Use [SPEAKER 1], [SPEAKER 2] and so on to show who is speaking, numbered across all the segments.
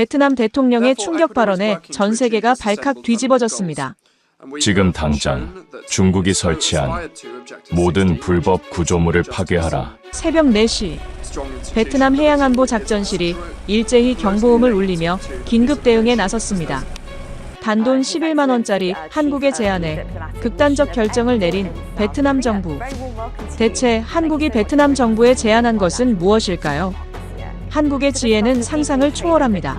[SPEAKER 1] 베트남 대통령의 충격 발언에 전 세계가 발칵 뒤집어졌습니다.
[SPEAKER 2] 지금 당장 중국이 설치한 모든 불법 구조물을 파괴하라.
[SPEAKER 1] 새벽 4시 베트남 해양안보작전실이 일제히 경보음을 울리며 긴급 대응에 나섰습니다. 단돈 11만 원짜리 한국의 제안에 극단적 결정을 내린 베트남 정부. 대체 한국이 베트남 정부에 제안한 것은 무엇일까요? 한국의 지혜는 상상을 초월합니다.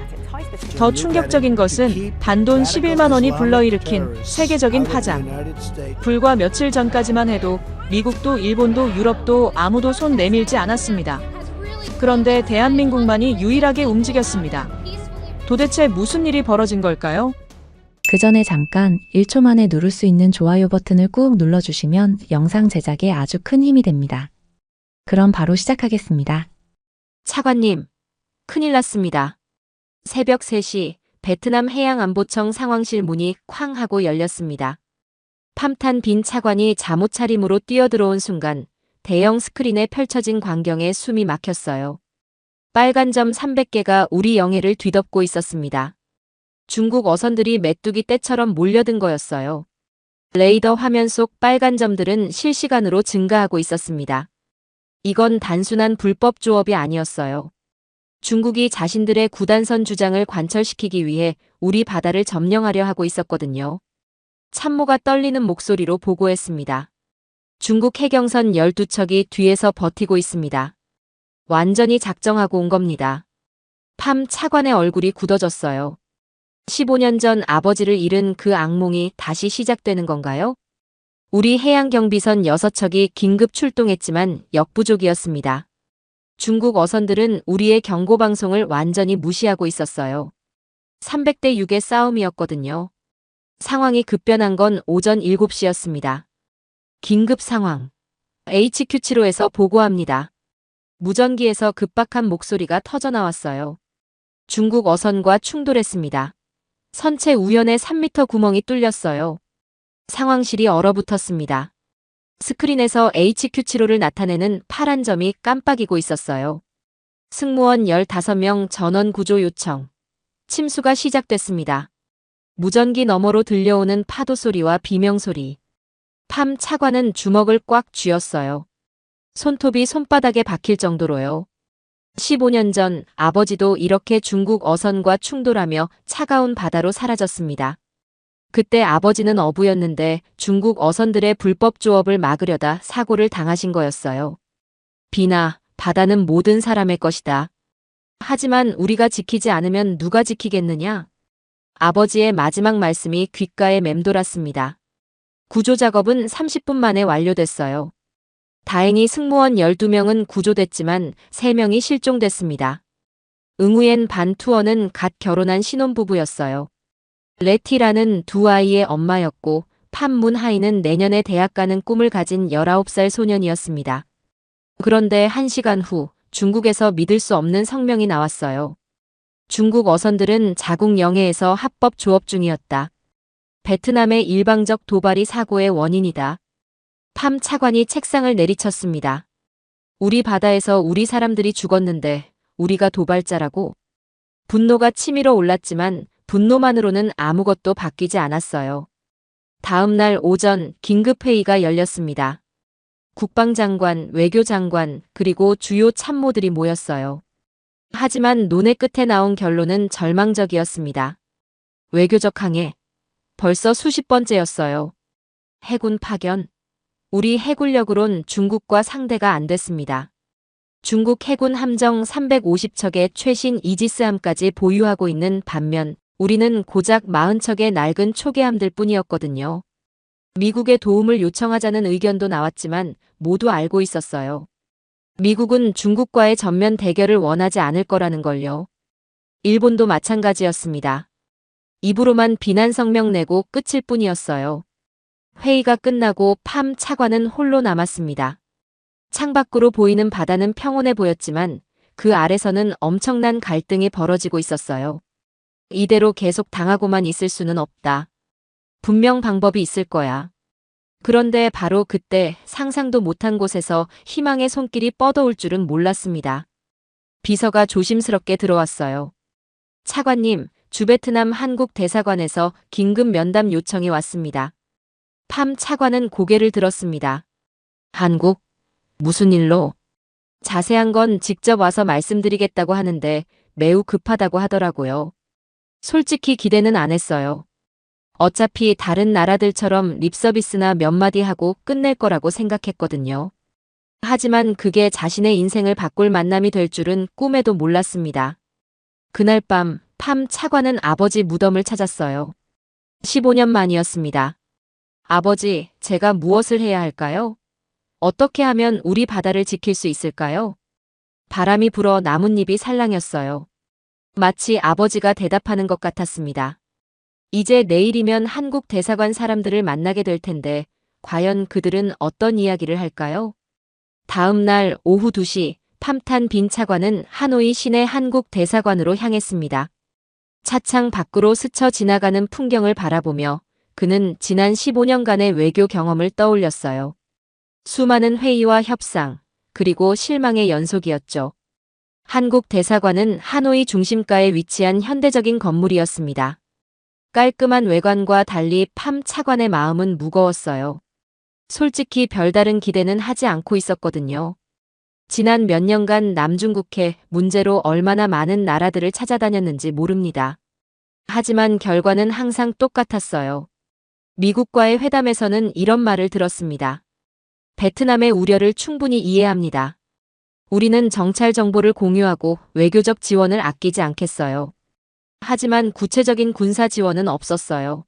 [SPEAKER 1] 더 충격적인 것은 단돈 11만 원이 불러일으킨 세계적인 파장. 불과 며칠 전까지만 해도 미국도 일본도 유럽도 아무도 손 내밀지 않았습니다. 그런데 대한민국만이 유일하게 움직였습니다. 도대체 무슨 일이 벌어진 걸까요?
[SPEAKER 3] 그 전에 잠깐 1초 만에 누를 수 있는 좋아요 버튼을 꾹 눌러주시면 영상 제작에 아주 큰 힘이 됩니다. 그럼 바로 시작하겠습니다.
[SPEAKER 4] 차관님, 큰일 났습니다. 새벽 3시 베트남 해양안보청 상황실 문이 쾅 하고 열렸습니다. 팜탄 빈 차관이 잠옷 차림으로 뛰어들어온 순간 대형 스크린에 펼쳐진 광경에 숨이 막혔어요. 빨간 점 300개가 우리 영해를 뒤덮고 있었습니다. 중국 어선들이 메뚜기 떼처럼 몰려든 거였어요. 레이더 화면 속 빨간 점들은 실시간으로 증가하고 있었습니다. 이건 단순한 불법 조업이 아니었어요. 중국이 자신들의 구단선 주장을 관철시키기 위해 우리 바다를 점령하려 하고 있었거든요. 참모가 떨리는 목소리로 보고했습니다. 중국 해경선 12척이 뒤에서 버티고 있습니다. 완전히 작정하고 온 겁니다. 팜 차관의 얼굴이 굳어졌어요. 15년 전 아버지를 잃은 그 악몽이 다시 시작되는 건가요? 우리 해양경비선 6척이 긴급 출동했지만 역부족이었습니다. 중국 어선들은 우리의 경고방송을 완전히 무시하고 있었어요. 300대 6의 싸움이었거든요. 상황이 급변한 건 오전 7시였습니다. 긴급 상황. HQ75에서 보고합니다. 무전기에서 급박한 목소리가 터져나왔어요. 중국 어선과 충돌했습니다. 선체 우연에 3m 구멍이 뚫렸어요. 상황실이 얼어붙었습니다. 스크린에서 HQ75를 나타내는 파란 점이 깜빡이고 있었어요. 승무원 15명 전원 구조 요청. 침수가 시작됐습니다. 무전기 너머로 들려오는 파도 소리와 비명 소리. 팜 차관은 주먹을 꽉 쥐었어요. 손톱이 손바닥에 박힐 정도로요. 15년 전 아버지도 이렇게 중국 어선과 충돌하며 차가운 바다로 사라졌습니다. 그때 아버지는 어부였는데 중국 어선들의 불법 조업을 막으려다 사고를 당하신 거였어요. 비나 바다는 모든 사람의 것이다. 하지만 우리가 지키지 않으면 누가 지키겠느냐? 아버지의 마지막 말씀이 귓가에 맴돌았습니다. 구조 작업은 30분 만에 완료됐어요. 다행히 승무원 12명은 구조됐지만 3명이 실종됐습니다. 응우옌 반 투어는 갓 결혼한 신혼부부였어요. 레티라는 2아이의 엄마였고 팜 문 하이는 내년에 대학 가는 꿈을 가진 19살 소년이었습니다. 그런데 1시간 후 중국에서 믿을 수 없는 성명이 나왔어요. 중국 어선들은 자국 영해에서 합법 조업 중이었다. 베트남의 일방적 도발이 사고의 원인이다. 팜 차관이 책상을 내리쳤습니다. 우리 바다에서 우리 사람들이 죽었는데 우리가 도발자라고? 분노가 치밀어 올랐지만 분노만으로는 아무것도 바뀌지 않았어요. 다음 날 오전 긴급회의가 열렸습니다. 국방장관, 외교장관, 그리고 주요 참모들이 모였어요. 하지만 논의 끝에 나온 결론은 절망적이었습니다. 외교적 항해. 벌써 수십 번째였어요. 해군 파견. 우리 해군력으론 중국과 상대가 안 됐습니다. 중국 해군 함정 350척의 최신 이지스함까지 보유하고 있는 반면 우리는 고작 40척의 낡은 초계함들 뿐이었거든요. 미국의 도움을 요청하자는 의견도 나왔지만 모두 알고 있었어요. 미국은 중국과의 전면 대결을 원하지 않을 거라는 걸요. 일본도 마찬가지였습니다. 입으로만 비난 성명 내고 끝일 뿐이었어요. 회의가 끝나고 팜 차관은 홀로 남았습니다. 창밖으로 보이는 바다는 평온해 보였지만 그 아래서는 엄청난 갈등이 벌어지고 있었어요. 이대로 계속 당하고만 있을 수는 없다. 분명 방법이 있을 거야. 그런데 바로 그때 상상도 못한 곳에서 희망의 손길이 뻗어올 줄은 몰랐습니다. 비서가 조심스럽게 들어왔어요. 차관님, 주베트남 한국 대사관에서 긴급 면담 요청이 왔습니다. 팜 차관은 고개를 들었습니다. 한국? 무슨 일로? 자세한 건 직접 와서 말씀드리겠다고 하는데 매우 급하다고 하더라고요. 솔직히 기대는 안 했어요. 어차피 다른 나라들처럼 립서비스나 몇 마디 하고 끝낼 거라고 생각했거든요. 하지만 그게 자신의 인생을 바꿀 만남이 될 줄은 꿈에도 몰랐습니다. 그날 밤, 팜 차관은 아버지 무덤을 찾았어요. 15년 만이었습니다. 아버지, 제가 무엇을 해야 할까요? 어떻게 하면 우리 바다를 지킬 수 있을까요? 바람이 불어 나뭇잎이 살랑였어요. 마치 아버지가 대답하는 것 같았습니다. 이제 내일이면 한국 대사관 사람들을 만나게 될 텐데 과연 그들은 어떤 이야기를 할까요? 다음 날 오후 2시 팜탄 빈 차관은 하노이 시내 한국 대사관으로 향했습니다. 차창 밖으로 스쳐 지나가는 풍경을 바라보며 그는 지난 15년간의 외교 경험을 떠올렸어요. 수많은 회의와 협상, 그리고 실망의 연속이었죠. 한국 대사관은 하노이 중심가에 위치한 현대적인 건물이었습니다. 깔끔한 외관과 달리 팜 차관의 마음은 무거웠어요. 솔직히 별다른 기대는 하지 않고 있었거든요. 지난 몇 년간 남중국해 문제로 얼마나 많은 나라들을 찾아다녔는지 모릅니다. 하지만 결과는 항상 똑같았어요. 미국과의 회담에서는 이런 말을 들었습니다. 베트남의 우려를 충분히 이해합니다. 우리는 정찰 정보를 공유하고 외교적 지원을 아끼지 않겠어요. 하지만 구체적인 군사 지원은 없었어요.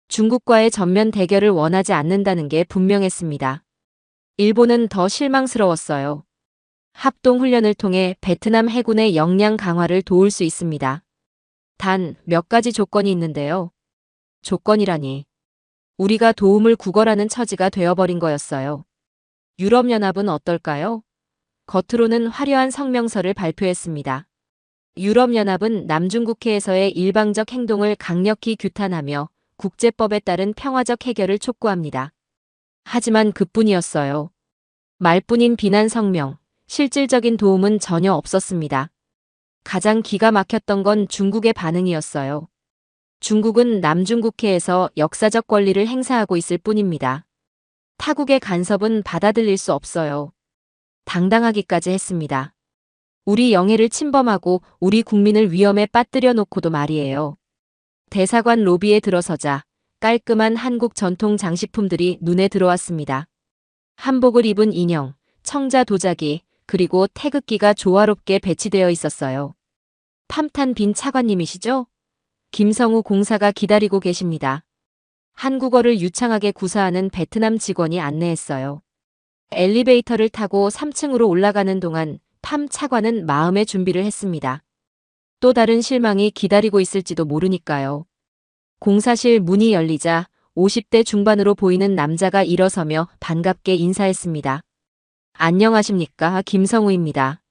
[SPEAKER 4] 중국과의 전면 대결을 원하지 않는다는 게 분명했습니다. 일본은 더 실망스러웠어요. 합동훈련을 통해 베트남 해군의 역량 강화를 도울 수 있습니다. 단 몇 가지 조건이 있는데요. 조건이라니. 우리가 도움을 구걸하는 처지가 되어버린 거였어요. 유럽연합은 어떨까요? 겉으로는 화려한 성명서를 발표했습니다. 유럽연합은 남중국해에서의 일방적 행동을 강력히 규탄하며 국제법에 따른 평화적 해결을 촉구합니다. 하지만 그뿐이었어요. 말뿐인 비난 성명, 실질적인 도움은 전혀 없었습니다. 가장 기가 막혔던 건 중국의 반응이었어요. 중국은 남중국해에서 역사적 권리를 행사하고 있을 뿐입니다. 타국의 간섭은 받아들일 수 없어요. 당당하기까지 했습니다. 우리 영해를 침범하고 우리 국민을 위험에 빠뜨려 놓고도 말이에요. 대사관 로비에 들어서자 깔끔한 한국 전통 장식품들이 눈에 들어왔습니다. 한복을 입은 인형, 청자 도자기, 그리고 태극기가 조화롭게 배치되어 있었어요. 팜탄 빈 차관님이시죠? 김성우 공사가 기다리고 계십니다. 한국어를 유창하게 구사하는 베트남 직원이 안내했어요. 엘리베이터를 타고 3층으로 올라가는 동안 팜 차관은 마음의 준비를 했습니다. 또 다른 실망이 기다리고 있을지도 모르니까요. 공사실 문이 열리자 50대 중반으로 보이는 남자가 일어서며 반갑게 인사했습니다. 안녕하십니까, 김성우입니다.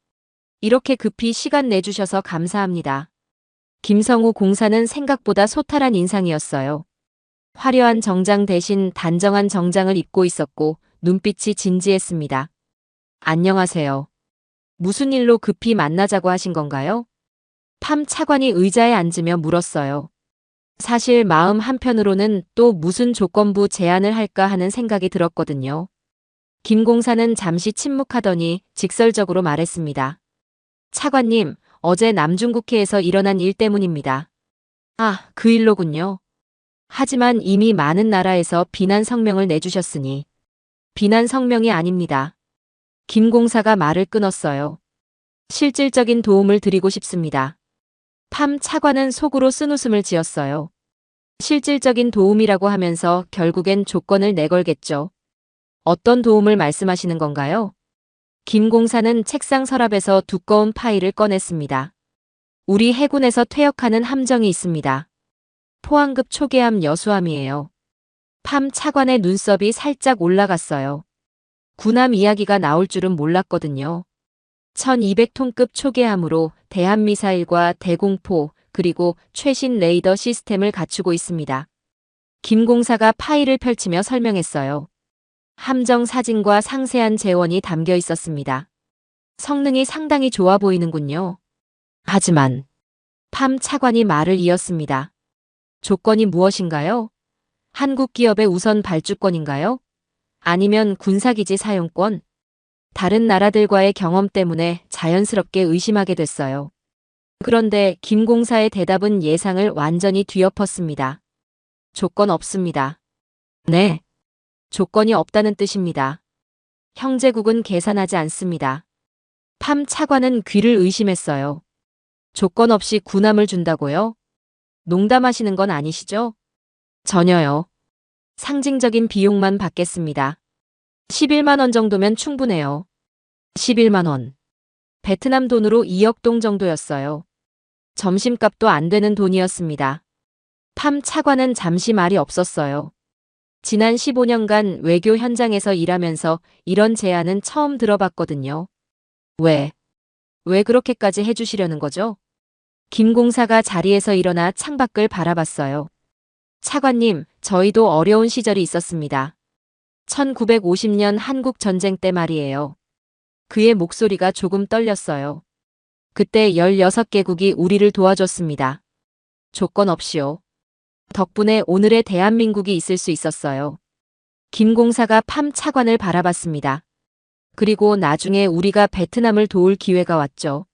[SPEAKER 4] 이렇게 급히 시간 내주셔서 감사합니다. 김성우 공사는 생각보다 소탈한 인상이었어요. 화려한 정장 대신 단정한 정장을 입고 있었고 눈빛이 진지했습니다. 안녕하세요. 무슨 일로 급히 만나자고 하신 건가요? 팜 차관이 의자에 앉으며 물었어요. 사실 마음 한편으로는 또 무슨 조건부 제안을 할까 하는 생각이 들었거든요. 김 공사는 잠시 침묵하더니 직설적으로 말했습니다. 차관님, 어제 남중국해에서 일어난 일 때문입니다. 아, 그 일로군요. 하지만 이미 많은 나라에서 비난 성명을 내주셨으니. 비난 성명이 아닙니다. 김 공사가 말을 끊었어요. 실질적인 도움을 드리고 싶습니다. 팜 차관은 속으로 쓴웃음을 지었어요. 실질적인 도움이라고 하면서 결국엔 조건을 내걸겠죠. 어떤 도움을 말씀하시는 건가요? 김 공사는 책상 서랍에서 두꺼운 파일을 꺼냈습니다. 우리 해군에서 퇴역하는 함정이 있습니다. 포항급 초계함 여수함이에요. 팜 차관의 눈썹이 살짝 올라갔어요. 군함 이야기가 나올 줄은 몰랐거든요. 1200톤급 초계함으로 대한미사일과 대공포 그리고 최신 레이더 시스템을 갖추고 있습니다. 김 공사가 파일을 펼치며 설명했어요. 함정 사진과 상세한 재원이 담겨 있었습니다. 성능이 상당히 좋아 보이는군요. 하지만 팜 차관이 말을 이었습니다. 조건이 무엇인가요? 한국 기업의 우선 발주권인가요? 아니면 군사기지 사용권? 다른 나라들과의 경험 때문에 자연스럽게 의심하게 됐어요. 그런데 김 공사의 대답은 예상을 완전히 뒤엎었습니다. 조건 없습니다. 네. 조건이 없다는 뜻입니다. 형제국은 계산하지 않습니다. 팜 차관은 귀를 의심했어요. 조건 없이 군함을 준다고요? 농담하시는 건 아니시죠? 전혀요. 상징적인 비용만 받겠습니다. 11만 원 정도면 충분해요. 11만 원. 베트남 돈으로 2억 동 정도였어요. 점심값도 안 되는 돈이었습니다. 팜 차관은 잠시 말이 없었어요. 지난 15년간 외교 현장에서 일하면서 이런 제안은 처음 들어봤거든요. 왜 그렇게까지 해주시려는 거죠? 김 공사가 자리에서 일어나 창밖을 바라봤어요. 차관님, 저희도 어려운 시절이 있었습니다. 1950년 한국 전쟁 때 말이에요. 그의 목소리가 조금 떨렸어요. 그때 16개국이 우리를 도와줬습니다. 조건 없이요. 덕분에 오늘의 대한민국이 있을 수 있었어요. 김 공사가 팜 차관을 바라봤습니다. 그리고 나중에 우리가 베트남을 도울 기회가 왔죠.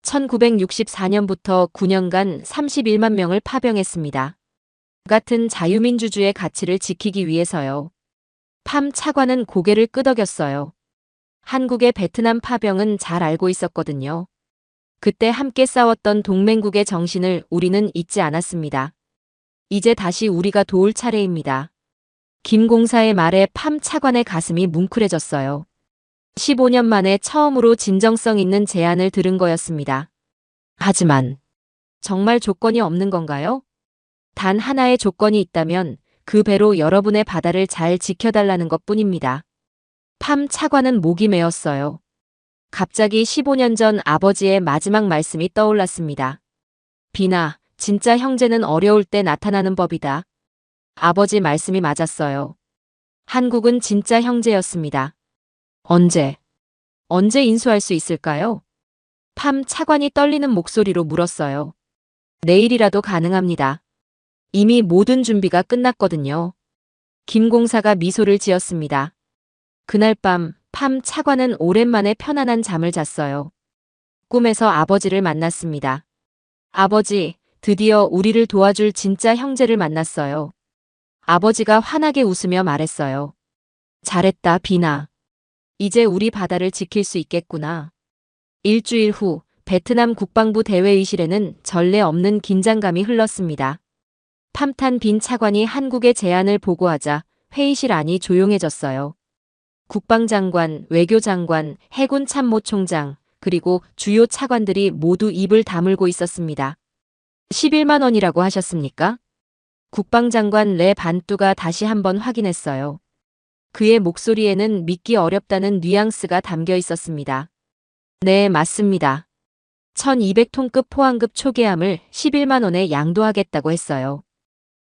[SPEAKER 4] 1964년부터 9년간 31만 명을 파병했습니다. 같은 자유민주주의 가치를 지키기 위해서요. 팜 차관은 고개를 끄덕였어요. 한국의 베트남 파병은 잘 알고 있었거든요. 그때 함께 싸웠던 동맹국의 정신을 우리는 잊지 않았습니다. 이제 다시 우리가 도울 차례입니다. 김 공사의 말에 팜 차관의 가슴이 뭉클해졌어요. 15년 만에 처음으로 진정성 있는 제안을 들은 거였습니다. 하지만 정말 조건이 없는 건가요? 단 하나의 조건이 있다면 그 배로 여러분의 바다를 잘 지켜달라는 것뿐입니다. 팜 차관은 목이 메었어요. 갑자기 15년 전 아버지의 마지막 말씀이 떠올랐습니다. 비나, 진짜 형제는 어려울 때 나타나는 법이다. 아버지 말씀이 맞았어요. 한국은 진짜 형제였습니다. 언제 인수할 수 있을까요? 팜 차관이 떨리는 목소리로 물었어요. 내일이라도 가능합니다. 이미 모든 준비가 끝났거든요. 김 공사가 미소를 지었습니다. 그날 밤 팜 차관은 오랜만에 편안한 잠을 잤어요. 꿈에서 아버지를 만났습니다. 아버지, 드디어 우리를 도와줄 진짜 형제를 만났어요. 아버지가 환하게 웃으며 말했어요. 잘했다, 비나. 이제 우리 바다를 지킬 수 있겠구나. 일주일 후 베트남 국방부 대회의실에는 전례 없는 긴장감이 흘렀습니다. 팜탄 빈 차관이 한국의 제안을 보고하자 회의실 안이 조용해졌어요. 국방장관, 외교장관, 해군 참모총장, 그리고 주요 차관들이 모두 입을 다물고 있었습니다. 11만 원이라고 하셨습니까? 국방장관 레 반뚜가 다시 한번 확인했어요. 그의 목소리에는 믿기 어렵다는 뉘앙스가 담겨 있었습니다. 네, 맞습니다. 1200톤급 포항급 초계함을 11만 원에 양도하겠다고 했어요.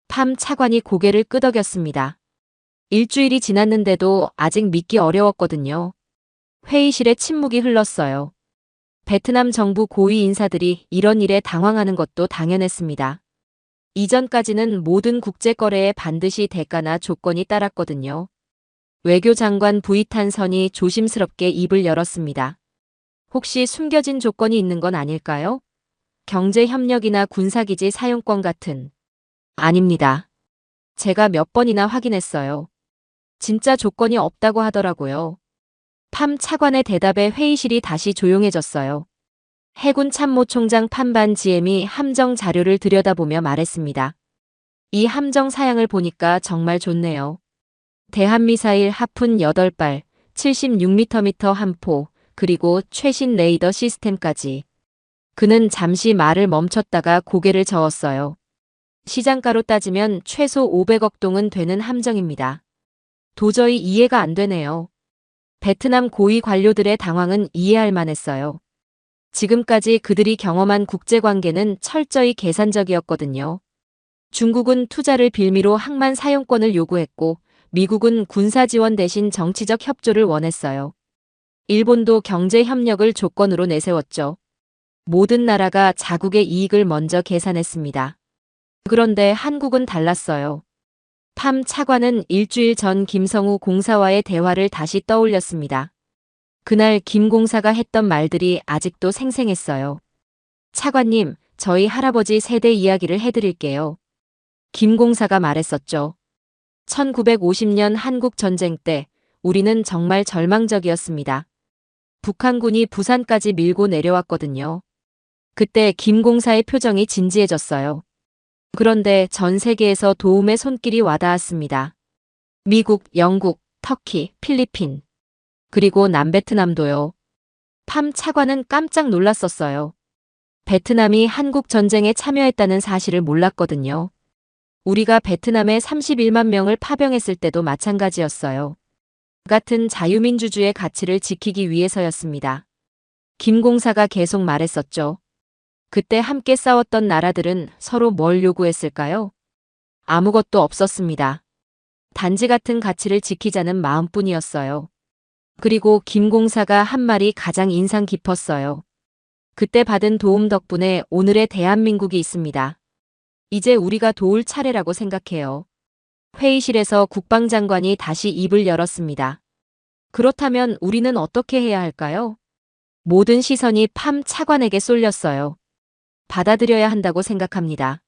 [SPEAKER 4] 팜 차관이 고개를 끄덕였습니다. 일주일이 지났는데도 아직 믿기 어려웠거든요. 회의실에 침묵이 흘렀어요. 베트남 정부 고위 인사들이 이런 일에 당황하는 것도 당연했습니다. 이전까지는 모든 국제 거래에 반드시 대가나 조건이 따랐거든요. 외교장관 부이탄선이 조심스럽게 입을 열었습니다. 혹시 숨겨진 조건이 있는 건 아닐까요? 경제협력이나 군사기지 사용권 같은. 아닙니다. 제가 몇 번이나 확인했어요. 진짜 조건이 없다고 하더라고요. 팜 차관의 대답에 회의실이 다시 조용해졌어요. 해군 참모총장 판반 GM이 함정 자료를 들여다보며 말했습니다. 이 함정 사양을 보니까 정말 좋네요. 대한미사일 하푼 8발, 76m 한 포, 그리고 최신 레이더 시스템까지. 그는 잠시 말을 멈췄다가 고개를 저었어요. 시장가로 따지면 최소 500억 동은 되는 함정입니다. 도저히 이해가 안 되네요. 베트남 고위 관료들의 당황은 이해할 만했어요. 지금까지 그들이 경험한 국제관계는 철저히 계산적이었거든요. 중국은 투자를 빌미로 항만 사용권을 요구했고 미국은 군사 지원 대신 정치적 협조를 원했어요. 일본도 경제 협력을 조건으로 내세웠죠. 모든 나라가 자국의 이익을 먼저 계산했습니다. 그런데 한국은 달랐어요. 팜 차관은 일주일 전 김성우 공사와의 대화를 다시 떠올렸습니다. 그날 김 공사가 했던 말들이 아직도 생생했어요. 차관님, 저희 할아버지 세대 이야기를 해드릴게요. 김 공사가 말했었죠. 1950년 한국 전쟁 때 우리는 정말 절망적이었습니다. 북한군이 부산까지 밀고 내려왔거든요. 그때 김 공사의 표정이 진지해졌어요. 그런데 전 세계에서 도움의 손길이 와닿았습니다. 미국, 영국, 터키, 필리핀, 그리고 남베트남도요. 팜 차관은 깜짝 놀랐었어요. 베트남이 한국 전쟁에 참여했다는 사실을 몰랐거든요. 우리가 베트남에 31만 명을 파병했을 때도 마찬가지였어요. 같은 자유민주주의 가치를 지키기 위해서였습니다. 김 공사가 계속 말했었죠. 그때 함께 싸웠던 나라들은 서로 뭘 요구했을까요? 아무것도 없었습니다. 단지 같은 가치를 지키자는 마음뿐이었어요. 그리고 김 공사가 한 말이 가장 인상 깊었어요. 그때 받은 도움 덕분에 오늘의 대한민국이 있습니다. 이제 우리가 도울 차례라고 생각해요. 회의실에서 국방장관이 다시 입을 열었습니다. 그렇다면 우리는 어떻게 해야 할까요? 모든 시선이 팜 차관에게 쏠렸어요. 받아들여야 한다고 생각합니다.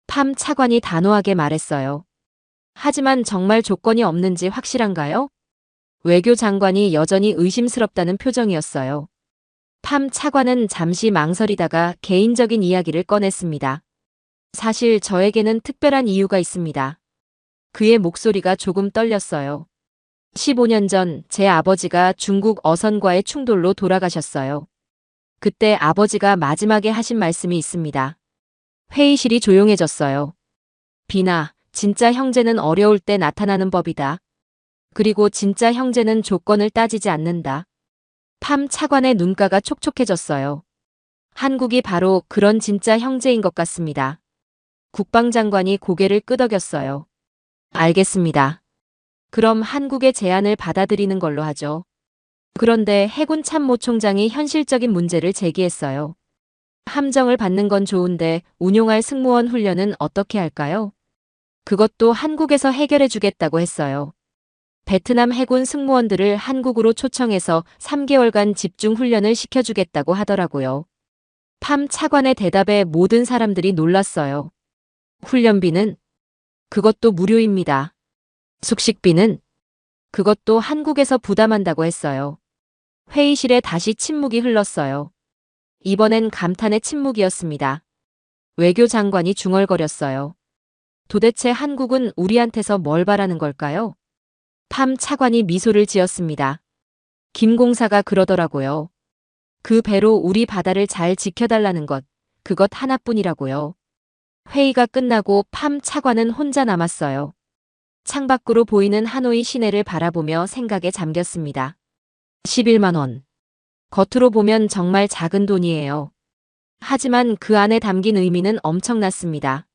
[SPEAKER 4] 팜 차관이 단호하게 말했어요. 하지만 정말 조건이 없는지 확실한가요? 외교장관이 여전히 의심스럽다는 표정이었어요. 팜 차관은 잠시 망설이다가 개인적인 이야기를 꺼냈습니다. 사실 저에게는 특별한 이유가 있습니다. 그의 목소리가 조금 떨렸어요. 15년 전 제 아버지가 중국 어선과의 충돌로 돌아가셨어요. 그때 아버지가 마지막에 하신 말씀이 있습니다. 회의실이 조용해졌어요. 비나, 진짜 형제는 어려울 때 나타나는 법이다. 그리고 진짜 형제는 조건을 따지지 않는다. 팜 차관의 눈가가 촉촉해졌어요. 한국이 바로 그런 진짜 형제인 것 같습니다. 국방장관이 고개를 끄덕였어요. 알겠습니다. 그럼 한국의 제안을 받아들이는 걸로 하죠. 그런데 해군 참모 총장이 현실적인 문제를 제기했어요. 함정을 받는 건 좋은데 운용할 승무원 훈련은 어떻게 할까요? 그것도 한국에서 해결해 주겠다고 했어요. 베트남 해군 승무원들을 한국으로 초청해서 3개월간 집중 훈련을 시켜주겠다고 하더라고요. 팜 차관의 대답에 모든 사람들이 놀랐어요. 훈련비는? 그것도 무료입니다. 숙식비는? 그것도 한국에서 부담한다고 했어요. 회의실에 다시 침묵이 흘렀어요. 이번엔 감탄의 침묵이었습니다. 외교장관이 중얼거렸어요. 도대체 한국은 우리한테서 뭘 바라는 걸까요? 팜 차관이 미소를 지었습니다. 김 공사가 그러더라고요. 그 배로 우리 바다를 잘 지켜달라는 것, 그것 하나뿐이라고요. 회의가 끝나고 팜 차관은 혼자 남았어요. 창밖으로 보이는 하노이 시내를 바라보며 생각에 잠겼습니다. 11만 원. 겉으로 보면 정말 작은 돈이에요. 하지만 그 안에 담긴 의미는 엄청났습니다.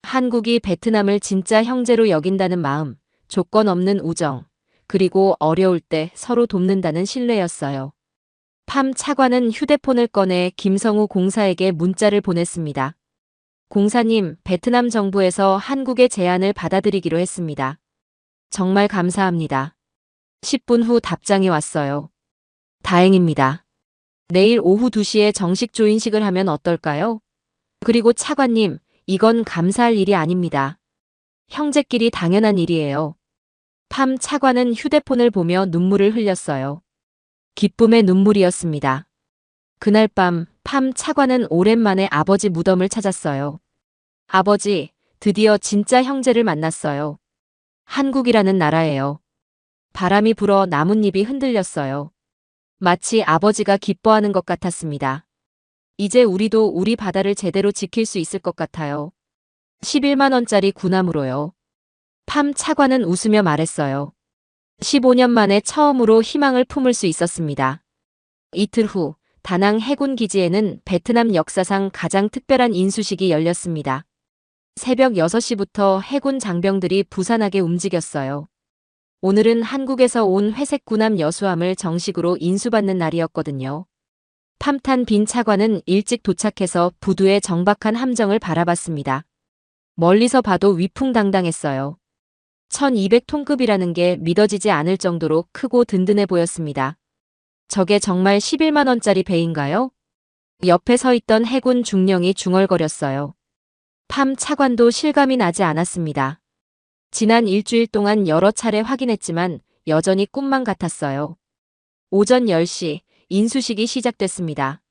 [SPEAKER 4] 한국이 베트남을 진짜 형제로 여긴다는 마음, 조건 없는 우정, 그리고 어려울 때 서로 돕는다는 신뢰였어요. 팜 차관은 휴대폰을 꺼내 김성우 공사에게 문자를 보냈습니다. 공사님, 베트남 정부에서 한국의 제안을 받아들이기로 했습니다. 정말 감사합니다. 10분 후 답장이 왔어요. 다행입니다. 내일 오후 2시에 정식 조인식을 하면 어떨까요? 그리고 차관님, 이건 감사할 일이 아닙니다. 형제끼리 당연한 일이에요. 팜 차관은 휴대폰을 보며 눈물을 흘렸어요. 기쁨의 눈물이었습니다. 그날 밤 팜 차관은 오랜만에 아버지 무덤을 찾았어요. 아버지, 드디어 진짜 형제를 만났어요. 한국이라는 나라예요. 바람이 불어 나뭇잎이 흔들렸어요. 마치 아버지가 기뻐하는 것 같았습니다. 이제 우리도 우리 바다를 제대로 지킬 수 있을 것 같아요. 11만 원짜리 군함으로요. 팜 차관은 웃으며 말했어요. 15년 만에 처음으로 희망을 품을 수 있었습니다. 이틀 후 다낭 해군 기지에는 베트남 역사상 가장 특별한 인수식이 열렸습니다. 새벽 6시부터 해군 장병들이 부산하게 움직였어요. 오늘은 한국에서 온 회색 군함 여수함을 정식으로 인수받는 날이었거든요. 팜탄 빈 차관은 일찍 도착해서 부두의 정박한 함정을 바라봤습니다. 멀리서 봐도 위풍당당했어요. 1200톤급이라는 게 믿어지지 않을 정도로 크고 든든해 보였습니다. 저게 정말 11만 원짜리 배인가요? 옆에 서 있던 해군 중령이 중얼거렸어요. 팜 차관도 실감이 나지 않았습니다. 지난 일주일 동안 여러 차례 확인했지만 여전히 꿈만 같았어요. 오전 10시 인수식이 시작됐습니다.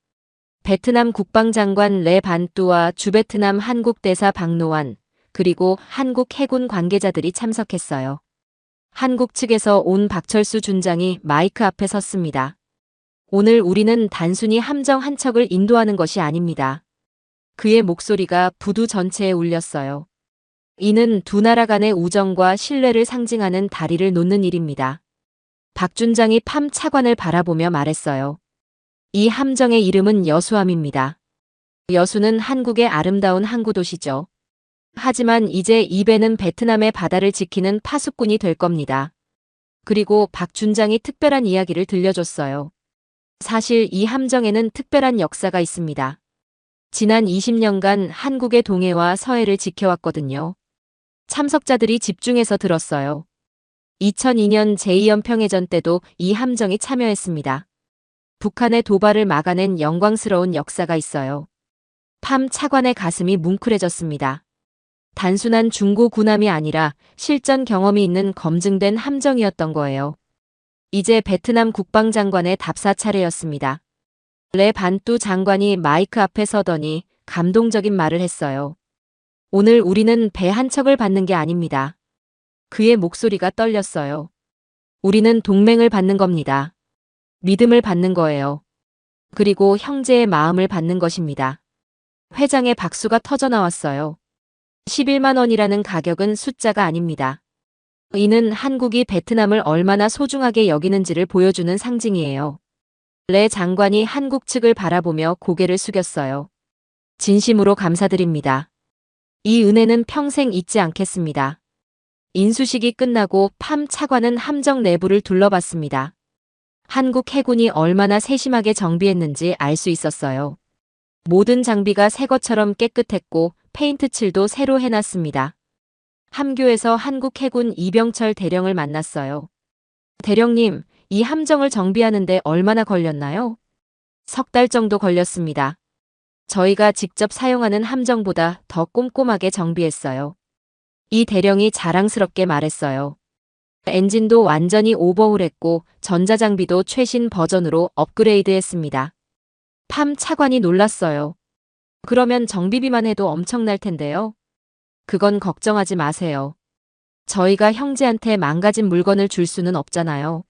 [SPEAKER 4] 베트남 국방장관 레 반뚜와 주베트남 한국대사 박노환, 그리고 한국 해군 관계자들이 참석했어요. 한국 측에서 온 박철수 준장이 마이크 앞에 섰습니다. 오늘 우리는 단순히 함정 한 척을 인도하는 것이 아닙니다. 그의 목소리가 부두 전체에 울렸어요. 이는 두 나라 간의 우정과 신뢰를 상징하는 다리를 놓는 일입니다. 박 준장이 팜 차관을 바라보며 말했어요. 이 함정의 이름은 여수함입니다. 여수는 한국의 아름다운 항구 도시죠. 하지만 이제 이 배는 베트남의 바다를 지키는 파수꾼이 될 겁니다. 그리고 박 준장이 특별한 이야기를 들려줬어요. 사실 이 함정에는 특별한 역사가 있습니다. 지난 20년간 한국의 동해와 서해를 지켜왔거든요. 참석자들이 집중해서 들었어요. 2002년 제2연평해전 때도 이 함정이 참여했습니다. 북한의 도발을 막아낸 영광스러운 역사가 있어요. 팜 차관의 가슴이 뭉클해졌습니다. 단순한 중고 군함이 아니라 실전 경험이 있는 검증된 함정이었던 거예요. 이제 베트남 국방장관의 답사 차례였습니다. 레 반뚜 장관이 마이크 앞에 서더니 감동적인 말을 했어요. 오늘 우리는 배 한 척을 받는 게 아닙니다. 그의 목소리가 떨렸어요. 우리는 동맹을 받는 겁니다. 믿음을 받는 거예요. 그리고 형제의 마음을 받는 것입니다. 회장의 박수가 터져나왔어요. 11만 원이라는 가격은 숫자가 아닙니다. 이는 한국이 베트남을 얼마나 소중하게 여기는지를 보여주는 상징이에요. 레 장관이 한국 측을 바라보며 고개를 숙였어요. 진심으로 감사드립니다. 이 은혜는 평생 잊지 않겠습니다. 인수식이 끝나고 팜 차관은 함정 내부를 둘러봤습니다. 한국 해군이 얼마나 세심하게 정비했는지 알 수 있었어요. 모든 장비가 새 것처럼 깨끗했고 페인트 칠도 새로 해놨습니다. 함교에서 한국 해군 이병철 대령을 만났어요. 대령님, 이 함정을 정비하는데 얼마나 걸렸나요? 3달 정도 걸렸습니다. 저희가 직접 사용하는 함정보다 더 꼼꼼하게 정비했어요. 이 대령이 자랑스럽게 말했어요. 엔진도 완전히 오버홀했고 전자장비도 최신 버전으로 업그레이드했습니다. 팜 차관이 놀랐어요. 그러면 정비비만 해도 엄청날 텐데요. 그건 걱정하지 마세요. 저희가 형제한테 망가진 물건을 줄 수는 없잖아요.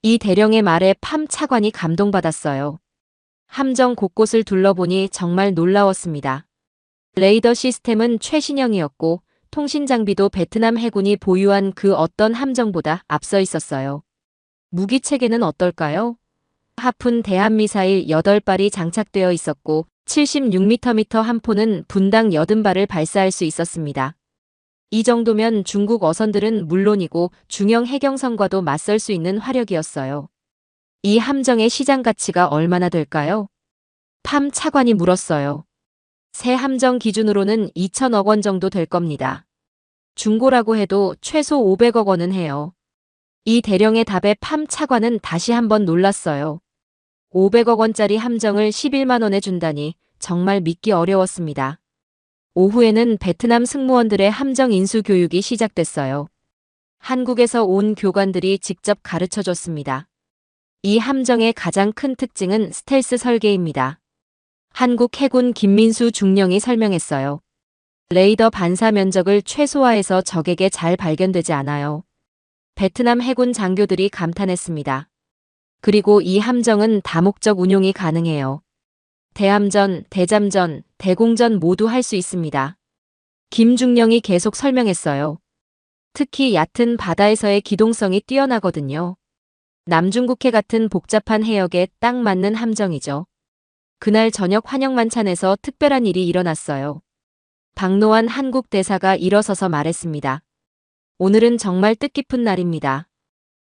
[SPEAKER 4] 이 대령의 말에 팜 차관이 감동받았어요. 함정 곳곳을 둘러보니 정말 놀라웠습니다. 레이더 시스템은 최신형이었고 통신 장비도 베트남 해군이 보유한 그 어떤 함정보다 앞서 있었어요. 무기 체계는 어떨까요? 하푼 대함미사일 8발이 장착되어 있었고 76m 한 포는 분당 80발을 발사할 수 있었습니다. 이 정도면 중국 어선들은 물론이고 중형 해경선과도 맞설 수 있는 화력이었어요. 이 함정의 시장 가치가 얼마나 될까요? 팜 차관이 물었어요. 새 함정 기준으로는 2천억 원 정도 될 겁니다. 중고라고 해도 최소 500억 원은 해요. 이 대령의 답에 팜 차관은 다시 한번 놀랐어요. 500억 원짜리 함정을 11만 원에 준다니 정말 믿기 어려웠습니다. 오후에는 베트남 승무원들의 함정 인수 교육이 시작됐어요. 한국에서 온 교관들이 직접 가르쳐줬습니다. 이 함정의 가장 큰 특징은 스텔스 설계입니다. 한국 해군 김민수 중령이 설명했어요. 레이더 반사 면적을 최소화해서 적에게 잘 발견되지 않아요. 베트남 해군 장교들이 감탄했습니다. 그리고 이 함정은 다목적 운용이 가능해요. 대함전, 대잠전, 대공전 모두 할 수 있습니다. 김 중령이 계속 설명했어요. 특히 얕은 바다에서의 기동성이 뛰어나거든요. 남중국해 같은 복잡한 해역에 딱 맞는 함정이죠. 그날 저녁 환영만찬에서 특별한 일이 일어났어요. 박노환 한국 대사가 일어서서 말했습니다. 오늘은 정말 뜻깊은 날입니다.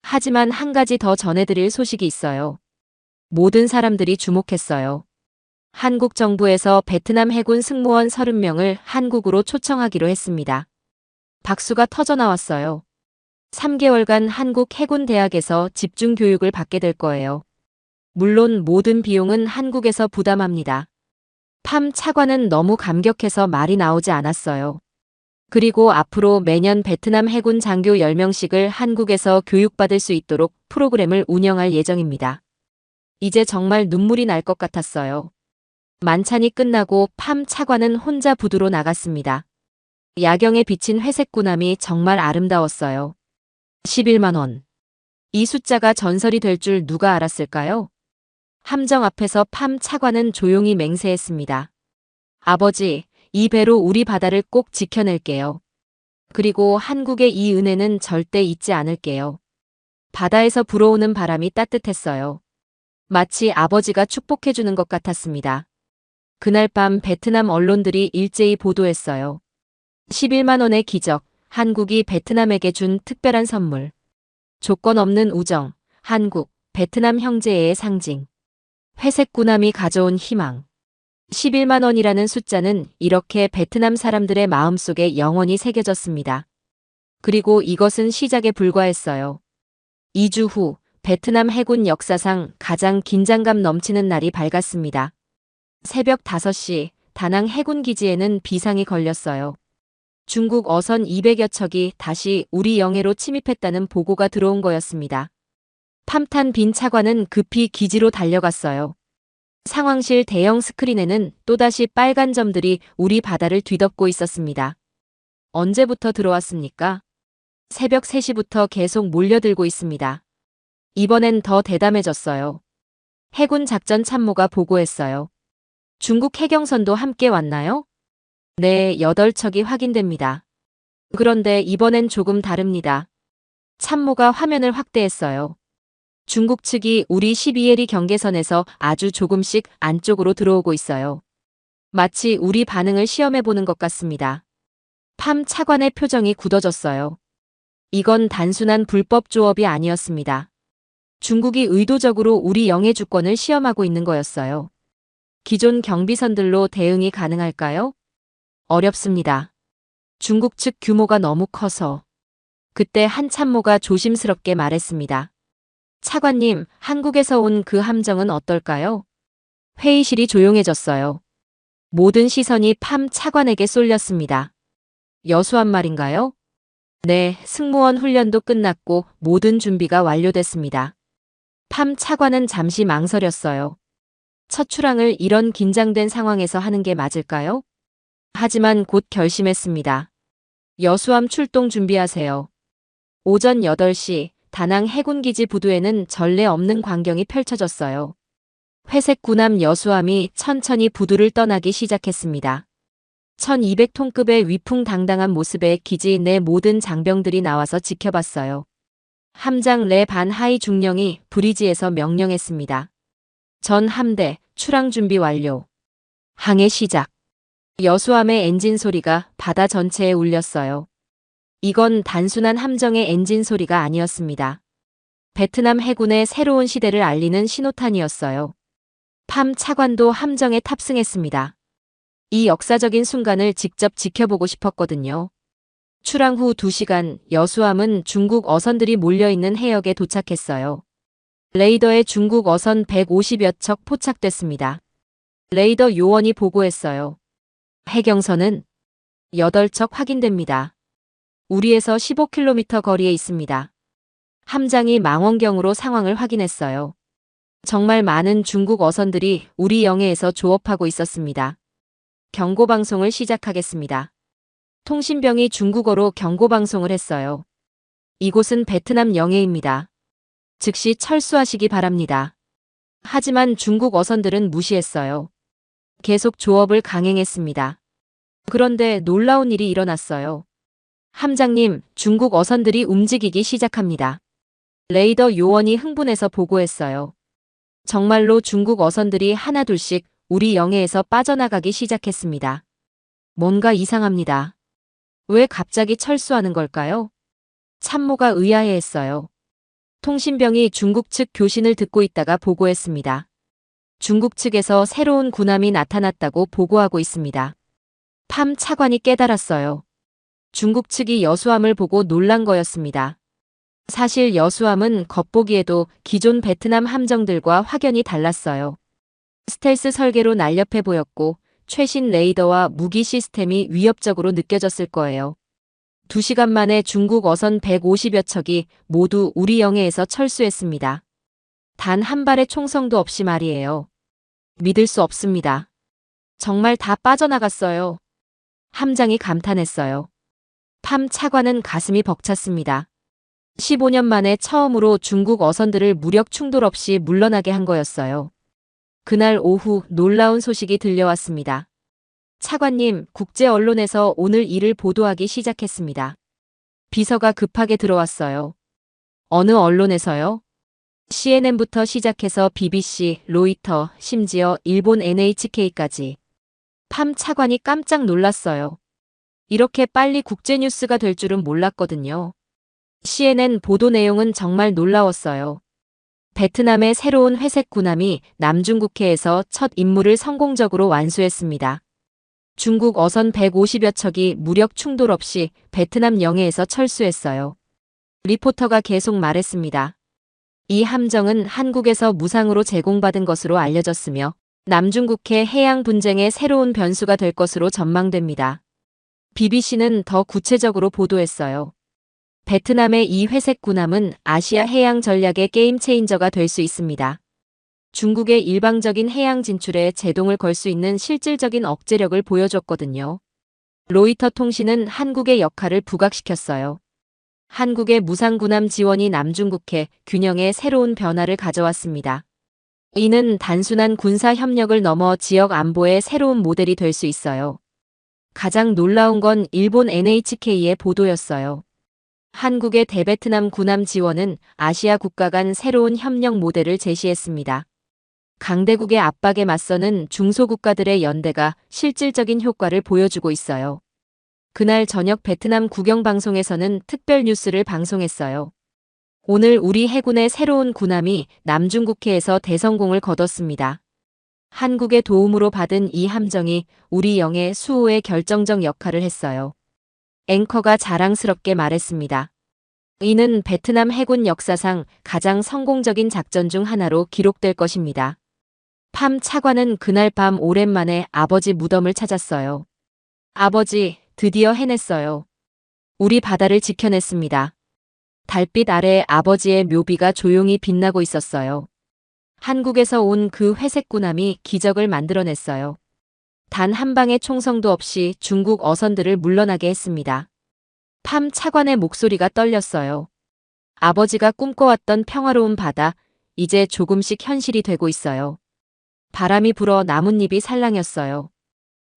[SPEAKER 4] 하지만 한 가지 더 전해드릴 소식이 있어요. 모든 사람들이 주목했어요. 한국 정부에서 베트남 해군 승무원 30명을 한국으로 초청하기로 했습니다. 박수가 터져 나왔어요. 3개월간 한국 해군 대학에서 집중 교육을 받게 될 거예요. 물론 모든 비용은 한국에서 부담합니다. 팜 차관은 너무 감격해서 말이 나오지 않았어요. 그리고 앞으로 매년 베트남 해군 장교 10명씩을 한국에서 교육받을 수 있도록 프로그램을 운영할 예정입니다. 이제 정말 눈물이 날 것 같았어요. 만찬이 끝나고 팜 차관은 혼자 부두로 나갔습니다. 야경에 비친 회색 구남이 정말 아름다웠어요. 11만 원. 이 숫자가 전설이 될 줄 누가 알았을까요? 함정 앞에서 팜 차관은 조용히 맹세했습니다. 아버지, 이 배로 우리 바다를 꼭 지켜낼게요. 그리고 한국의 이 은혜는 절대 잊지 않을게요. 바다에서 불어오는 바람이 따뜻했어요. 마치 아버지가 축복해주는 것 같았습니다. 그날 밤 베트남 언론들이 일제히 보도했어요. 11만 원의 기적, 한국이 베트남에게 준 특별한 선물. 조건 없는 우정, 한국, 베트남 형제의 상징. 회색 구남이 가져온 희망. 11만 원이라는 숫자는 이렇게 베트남 사람들의 마음속에 영원히 새겨졌습니다. 그리고 이것은 시작에 불과했어요. 2주 후 베트남 해군 역사상 가장 긴장감 넘치는 날이 밝았습니다. 새벽 5시 다낭 해군 기지에는 비상이 걸렸어요. 중국 어선 200여 척이 다시 우리 영해로 침입했다는 보고가 들어온 거였습니다. 팜탄 빈 차관은 급히 기지로 달려갔어요. 상황실 대형 스크린에는 또다시 빨간 점들이 우리 바다를 뒤덮고 있었습니다. 언제부터 들어왔습니까? 새벽 3시부터 계속 몰려들고 있습니다. 이번엔 더 대담해졌어요. 해군 작전 참모가 보고했어요. 중국 해경선도 함께 왔나요? 네, 8척이 확인됩니다. 그런데 이번엔 조금 다릅니다. 참모가 화면을 확대했어요. 중국 측이 우리 12해리 경계선에서 아주 조금씩 안쪽으로 들어오고 있어요. 마치 우리 반응을 시험해보는 것 같습니다. 팜 차관의 표정이 굳어졌어요. 이건 단순한 불법 조업이 아니었습니다. 중국이 의도적으로 우리 영해 주권을 시험하고 있는 거였어요. 기존 경비선들로 대응이 가능할까요? 어렵습니다. 중국 측 규모가 너무 커서. 그때 한 참모가 조심스럽게 말했습니다. 차관님, 한국에서 온 그 함정은 어떨까요? 회의실이 조용해졌어요. 모든 시선이 팜 차관에게 쏠렸습니다. 여수한 말인가요? 네, 승무원 훈련도 끝났고 모든 준비가 완료됐습니다. 팜 차관은 잠시 망설였어요. 첫 출항을 이런 긴장된 상황에서 하는 게 맞을까요? 하지만 곧 결심했습니다. 여수함 출동 준비하세요. 오전 8시 다낭 해군기지 부두에는 전례 없는 광경이 펼쳐졌어요. 회색 구남 여수함이 천천히 부두를 떠나기 시작했습니다. 1200톤급의 위풍당당한 모습에 기지 내 모든 장병들이 나와서 지켜봤어요. 함장 레 반 하이 중령이 브리지에서 명령했습니다. 전 함대 출항 준비 완료. 항해 시작. 여수함의 엔진 소리가 바다 전체에 울렸어요. 이건 단순한 함정의 엔진 소리가 아니었습니다. 베트남 해군의 새로운 시대를 알리는 신호탄이었어요. 팜 차관도 함정에 탑승했습니다. 이 역사적인 순간을 직접 지켜보고 싶었거든요. 출항 후 2시간 여수함은 중국 어선들이 몰려있는 해역에 도착했어요. 레이더에 중국 어선 150여 척 포착됐습니다. 레이더 요원이 보고했어요. 해경선은 8척 확인됩니다. 우리에서 15km 거리에 있습니다. 함장이 망원경으로 상황을 확인했어요. 정말 많은 중국 어선들이 우리 영해에서 조업하고 있었습니다. 경고방송을 시작하겠습니다. 통신병이 중국어로 경고방송을 했어요. 이곳은 베트남 영해입니다. 즉시 철수하시기 바랍니다. 하지만 중국 어선들은 무시했어요. 계속 조업을 강행했습니다. 그런데 놀라운 일이 일어났어요. 함장님, 중국 어선들이 움직이기 시작합니다. 레이더 요원이 흥분해서 보고했어요. 정말로 중국 어선들이 하나둘씩 우리 영해에서 빠져나가기 시작했습니다. 뭔가 이상합니다. 왜 갑자기 철수하는 걸까요? 참모가 의아해했어요. 통신병이 중국 측 교신을 듣고 있다가 보고했습니다. 중국 측에서 새로운 군함이 나타났다고 보고하고 있습니다. 팜 차관이 깨달았어요. 중국 측이 여수함을 보고 놀란 거였습니다. 사실 여수함은 겉보기에도 기존 베트남 함정들과 확연히 달랐어요. 스텔스 설계로 날렵해 보였고 최신 레이더와 무기 시스템이 위협적으로 느껴졌을 거예요. 2시간 만에 중국 어선 150여 척이 모두 우리 영해에서 철수했습니다. 단 한 발의 총성도 없이 말이에요. 믿을 수 없습니다. 정말 다 빠져나갔어요. 함장이 감탄했어요. 팜 차관은 가슴이 벅찼습니다. 15년 만에 처음으로 중국 어선들을 무력 충돌 없이 물러나게 한 거였어요. 그날 오후 놀라운 소식이 들려왔습니다. 차관님, 국제 언론에서 오늘 일을 보도하기 시작했습니다. 비서가 급하게 들어왔어요. 어느 언론에서요? CNN부터 시작해서 BBC, 로이터, 심지어 일본 NHK까지. 팜 차관이 깜짝 놀랐어요. 이렇게 빨리 국제뉴스가 될 줄은 몰랐거든요. CNN 보도 내용은 정말 놀라웠어요. 베트남의 새로운 회색 군함이 남중국해에서 첫 임무를 성공적으로 완수했습니다. 중국 어선 150여 척이 무력 충돌 없이 베트남 영해에서 철수했어요. 리포터가 계속 말했습니다. 이 함정은 한국에서 무상으로 제공받은 것으로 알려졌으며 남중국해 해양 분쟁의 새로운 변수가 될 것으로 전망됩니다. BBC는 더 구체적으로 보도했어요. 베트남의 이 회색 군함은 아시아 해양 전략의 게임 체인저가 될 수 있습니다. 중국의 일방적인 해양 진출에 제동을 걸 수 있는 실질적인 억제력을 보여줬거든요. 로이터 통신은 한국의 역할을 부각시켰어요. 한국의 무상군함 지원이 남중국해 균형에 새로운 변화를 가져왔습니다. 이는 단순한 군사 협력을 넘어 지역 안보의 새로운 모델이 될 수 있어요. 가장 놀라운 건 일본 NHK의 보도였어요. 한국의 대베트남 군함 지원은 아시아 국가 간 새로운 협력 모델을 제시했습니다. 강대국의 압박에 맞서는 중소국가들의 연대가 실질적인 효과를 보여주고 있어요. 그날 저녁 베트남 국영방송에서는 특별 뉴스를 방송했어요. 오늘 우리 해군의 새로운 군함이 남중국해에서 대성공을 거뒀습니다. 한국의 도움으로 받은 이 함정이 우리 영해 수호에 결정적 역할을 했어요. 앵커가 자랑스럽게 말했습니다. 이는 베트남 해군 역사상 가장 성공적인 작전 중 하나로 기록될 것입니다. 팜 차관은 그날 밤 오랜만에 아버지 무덤을 찾았어요. 아버지, 드디어 해냈어요. 우리 바다를 지켜냈습니다. 달빛 아래 아버지의 묘비가 조용히 빛나고 있었어요. 한국에서 온 그 회색 군함이 기적을 만들어냈어요. 단 한 방의 총성도 없이 중국 어선들을 물러나게 했습니다. 팜 차관의 목소리가 떨렸어요. 아버지가 꿈꿔왔던 평화로운 바다, 이제 조금씩 현실이 되고 있어요. 바람이 불어 나뭇잎이 살랑였어요.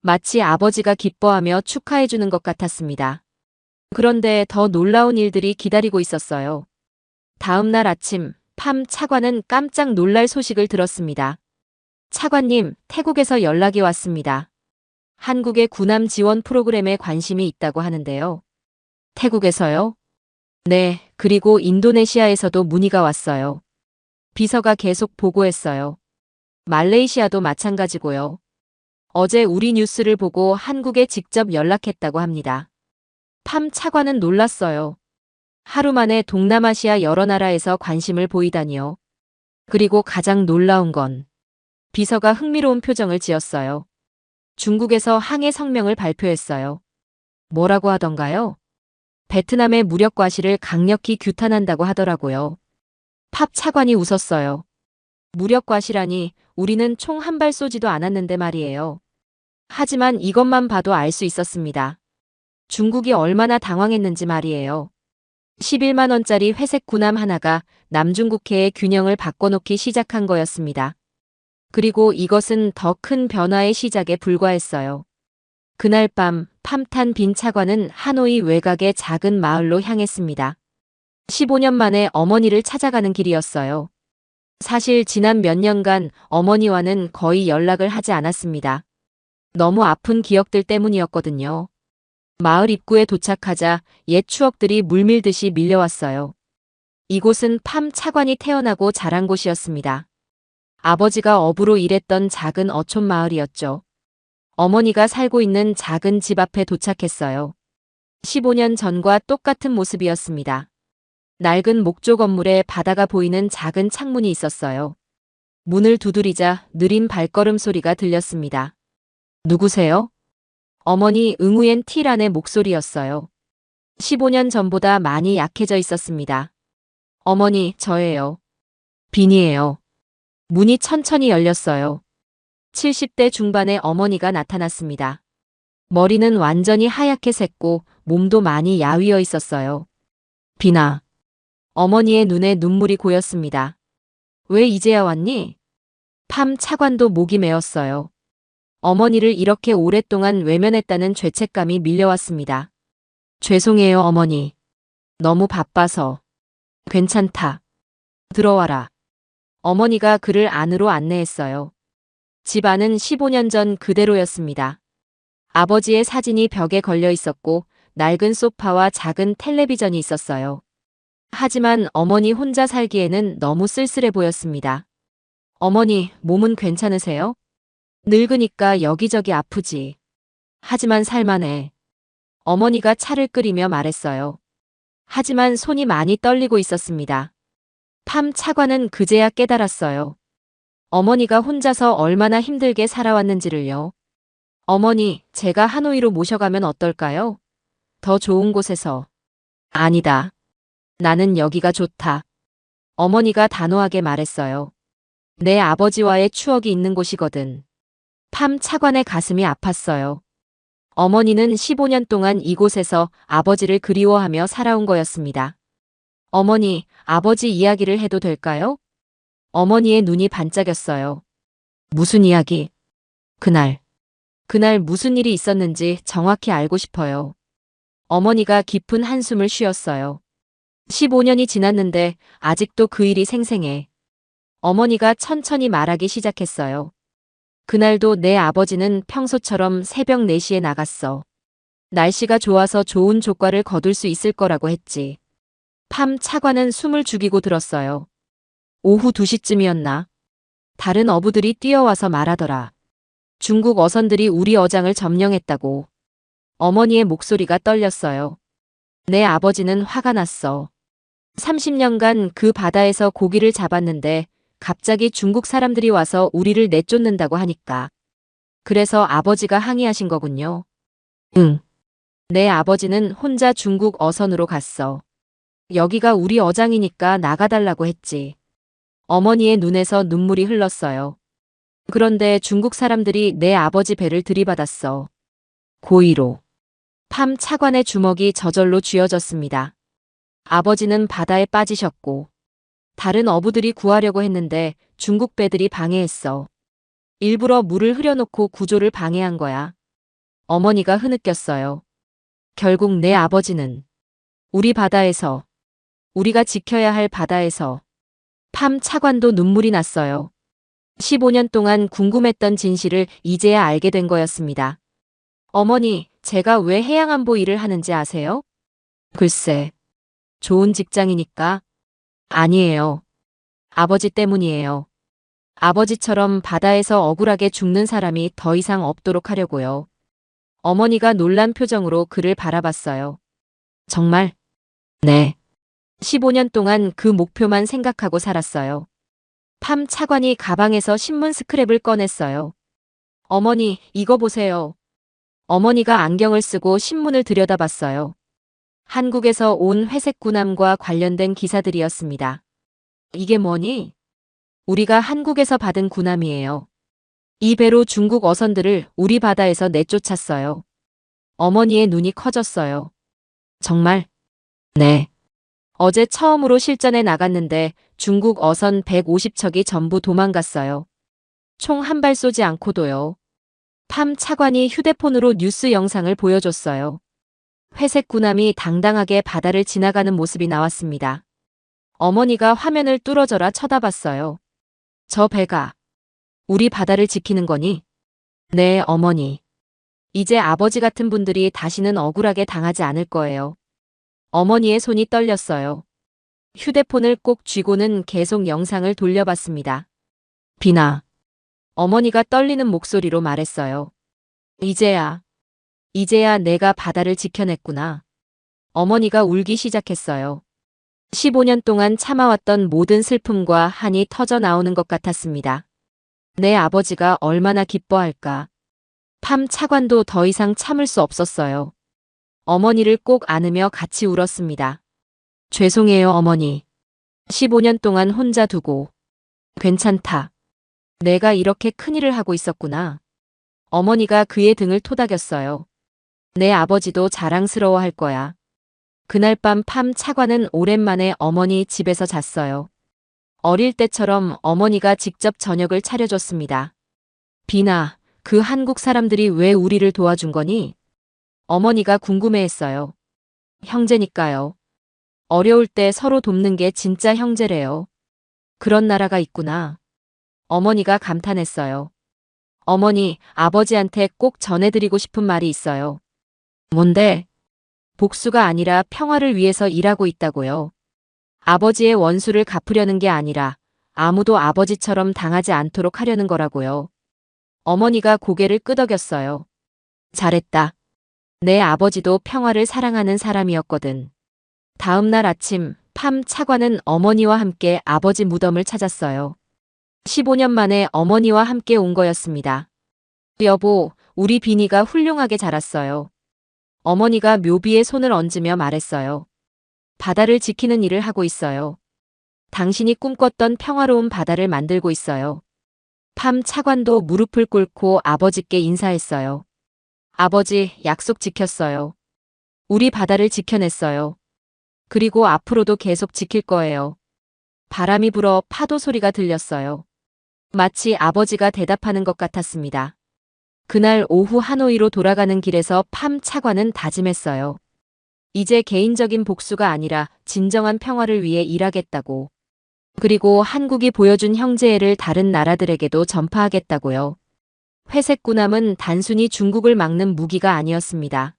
[SPEAKER 4] 마치 아버지가 기뻐하며 축하해주는 것 같았습니다. 그런데 더 놀라운 일들이 기다리고 있었어요. 다음 날 아침, 팜 차관은 깜짝 놀랄 소식을 들었습니다. 차관님, 태국에서 연락이 왔습니다. 한국의 군함 지원 프로그램에 관심이 있다고 하는데요. 태국에서요? 네, 그리고 인도네시아에서도 문의가 왔어요. 비서가 계속 보고했어요. 말레이시아도 마찬가지고요. 어제 우리 뉴스를 보고 한국에 직접 연락했다고 합니다. 팜 차관은 놀랐어요. 하루 만에 동남아시아 여러 나라에서 관심을 보이다니요. 그리고 가장 놀라운 건 비서가 흥미로운 표정을 지었어요. 중국에서 항해 성명을 발표했어요. 뭐라고 하던가요? 베트남의 무력 과시를 강력히 규탄한다고 하더라고요. 팝 차관이 웃었어요. 무력 과시라니 우리는 총 한 발 쏘지도 않았는데 말이에요. 하지만 이것만 봐도 알 수 있었습니다. 중국이 얼마나 당황했는지 말이에요. 11만 원짜리 회색 군함 하나가 남중국해의 균형을 바꿔놓기 시작한 거였습니다. 그리고 이것은 더 큰 변화의 시작에 불과했어요. 그날 밤 팜탄 빈 차관은 하노이 외곽의 작은 마을로 향했습니다. 15년 만에 어머니를 찾아가는 길이었어요. 사실 지난 몇 년간 어머니와는 거의 연락을 하지 않았습니다. 너무 아픈 기억들 때문이었거든요. 마을 입구에 도착하자 옛 추억들이 물밀듯이 밀려왔어요. 이곳은 팜 차관이 태어나고 자란 곳이었습니다. 아버지가 어부로 일했던 작은 어촌 마을이었죠. 어머니가 살고 있는 작은 집 앞에 도착했어요. 15년 전과 똑같은 모습이었습니다. 낡은 목조 건물에 바다가 보이는 작은 창문이 있었어요. 문을 두드리자 느린 발걸음 소리가 들렸습니다. 누구세요? 어머니 응우엔 티란의 목소리였어요. 15년 전보다 많이 약해져 있었습니다. 어머니, 저예요. 빈이에요. 문이 천천히 열렸어요. 70대 중반의 어머니가 나타났습니다. 머리는 완전히 하얗게 샜고 몸도 많이 야위어 있었어요. 빈아. 어머니의 눈에 눈물이 고였습니다. 왜 이제야 왔니? 팜 차관도 목이 메었어요. 어머니를 이렇게 오랫동안 외면했다는 죄책감이 밀려왔습니다. 죄송해요, 어머니. 너무 바빠서. 괜찮다. 들어와라. 어머니가 그를 안으로 안내했어요. 집 안은 15년 전 그대로였습니다. 아버지의 사진이 벽에 걸려 있었고 낡은 소파와 작은 텔레비전이 있었어요. 하지만 어머니 혼자 살기에는 너무 쓸쓸해 보였습니다. 어머니, 몸은 괜찮으세요? 늙으니까 여기저기 아프지. 하지만 살만해. 어머니가 차를 끓이며 말했어요. 하지만 손이 많이 떨리고 있었습니다. 팜 차관은 그제야 깨달았어요. 어머니가 혼자서 얼마나 힘들게 살아왔는지를요. 어머니, 제가 하노이로 모셔가면 어떨까요? 더 좋은 곳에서. 아니다. 나는 여기가 좋다. 어머니가 단호하게 말했어요. 내 아버지와의 추억이 있는 곳이거든. 팜 차관의 가슴이 아팠어요. 어머니는 15년 동안 이곳에서 아버지를 그리워하며 살아온 거였습니다. 어머니, 아버지 이야기를 해도 될까요? 어머니의 눈이 반짝였어요. 무슨 이야기? 그날 무슨 일이 있었는지 정확히 알고 싶어요. 어머니가 깊은 한숨을 쉬었어요. 15년이 지났는데 아직도 그 일이 생생해. 어머니가 천천히 말하기 시작했어요. 그날도 내 아버지는 평소처럼 새벽 4시에 나갔어. 날씨가 좋아서 좋은 조과를 거둘 수 있을 거라고 했지. 팜 차관은 숨을 죽이고 들었어요. 오후 2시쯤이었나? 다른 어부들이 뛰어와서 말하더라. 중국 어선들이 우리 어장을 점령했다고. 어머니의 목소리가 떨렸어요. 내 아버지는 화가 났어. 30년간 그 바다에서 고기를 잡았는데 갑자기 중국 사람들이 와서 우리를 내쫓는다고 하니까. 그래서 아버지가 항의하신 거군요. 응. 내 아버지는 혼자 중국 어선으로 갔어. 여기가 우리 어장이니까 나가달라고 했지. 어머니의 눈에서 눈물이 흘렀어요. 그런데 중국 사람들이 내 아버지 배를 들이받았어. 고의로. 팜 차관의 주먹이 저절로 쥐어졌습니다. 아버지는 바다에 빠지셨고 다른 어부들이 구하려고 했는데 중국 배들이 방해했어. 일부러 물을 흐려놓고 구조를 방해한 거야. 어머니가 흐느꼈어요. 결국 내 아버지는 우리 바다에서, 우리가 지켜야 할 바다에서. 팜 차관도 눈물이 났어요. 15년 동안 궁금했던 진실을 이제야 알게 된 거였습니다. 어머니, 제가 왜 해양안보 일을 하는지 아세요? 글쎄, 좋은 직장이니까. 아니에요. 아버지 때문이에요. 아버지처럼 바다에서 억울하게 죽는 사람이 더 이상 없도록 하려고요. 어머니가 놀란 표정으로 그를 바라봤어요. 정말? 네. 15년 동안 그 목표만 생각하고 살았어요. 팜 차관이 가방에서 신문 스크랩을 꺼냈어요. 어머니, 이거 보세요. 어머니가 안경을 쓰고 신문을 들여다봤어요. 한국에서 온 회색 군함과 관련된 기사들이었습니다. 이게 뭐니? 우리가 한국에서 받은 군함이에요. 이 배로 중국 어선들을 우리 바다에서 내쫓았어요. 어머니의 눈이 커졌어요. 정말? 네. 어제 처음으로 실전에 나갔는데 중국 어선 150척이 전부 도망갔어요. 총 한 발 쏘지 않고도요. 팜 차관이 휴대폰으로 뉴스 영상을 보여줬어요. 회색 군함이 당당하게 바다를 지나가는 모습이 나왔습니다. 어머니가 화면을 뚫어져라 쳐다봤어요. 저 배가 우리 바다를 지키는 거니? 네, 어머니. 이제 아버지 같은 분들이 다시는 억울하게 당하지 않을 거예요. 어머니의 손이 떨렸어요. 휴대폰을 꼭 쥐고는 계속 영상을 돌려봤습니다. 비나. 어머니가 떨리는 목소리로 말했어요. 이제야 내가 바다를 지켜냈구나. 어머니가 울기 시작했어요. 15년 동안 참아왔던 모든 슬픔과 한이 터져 나오는 것 같았습니다. 내 아버지가 얼마나 기뻐할까. 팜 차관도 더 이상 참을 수 없었어요. 어머니를 꼭 안으며 같이 울었습니다. 죄송해요, 어머니. 15년 동안 혼자 두고. 괜찮다. 내가 이렇게 큰일을 하고 있었구나. 어머니가 그의 등을 토닥였어요. 내 아버지도 자랑스러워할 거야. 그날 밤 팜 차관은 오랜만에 어머니 집에서 잤어요. 어릴 때처럼 어머니가 직접 저녁을 차려줬습니다. 비나, 그 한국 사람들이 왜 우리를 도와준 거니? 어머니가 궁금해했어요. 형제니까요. 어려울 때 서로 돕는 게 진짜 형제래요. 그런 나라가 있구나. 어머니가 감탄했어요. 어머니, 아버지한테 꼭 전해드리고 싶은 말이 있어요. 뭔데? 복수가 아니라 평화를 위해서 일하고 있다고요. 아버지의 원수를 갚으려는 게 아니라 아무도 아버지처럼 당하지 않도록 하려는 거라고요. 어머니가 고개를 끄덕였어요. 잘했다. 내 아버지도 평화를 사랑하는 사람이었거든. 다음 날 아침, 팜 차관은 어머니와 함께 아버지 무덤을 찾았어요. 15년 만에 어머니와 함께 온 거였습니다. 여보, 우리 비니가 훌륭하게 자랐어요. 어머니가 묘비에 손을 얹으며 말했어요. 바다를 지키는 일을 하고 있어요. 당신이 꿈꿨던 평화로운 바다를 만들고 있어요. 팜 차관도 무릎을 꿇고 아버지께 인사했어요. 아버지, 약속 지켰어요. 우리 바다를 지켜냈어요. 그리고 앞으로도 계속 지킬 거예요. 바람이 불어 파도 소리가 들렸어요. 마치 아버지가 대답하는 것 같았습니다. 그날 오후 하노이로 돌아가는 길에서 팜 차관은 다짐했어요. 이제 개인적인 복수가 아니라 진정한 평화를 위해 일하겠다고. 그리고 한국이 보여준 형제애를 다른 나라들에게도 전파하겠다고요. 회색군함은 단순히 중국을 막는 무기가 아니었습니다.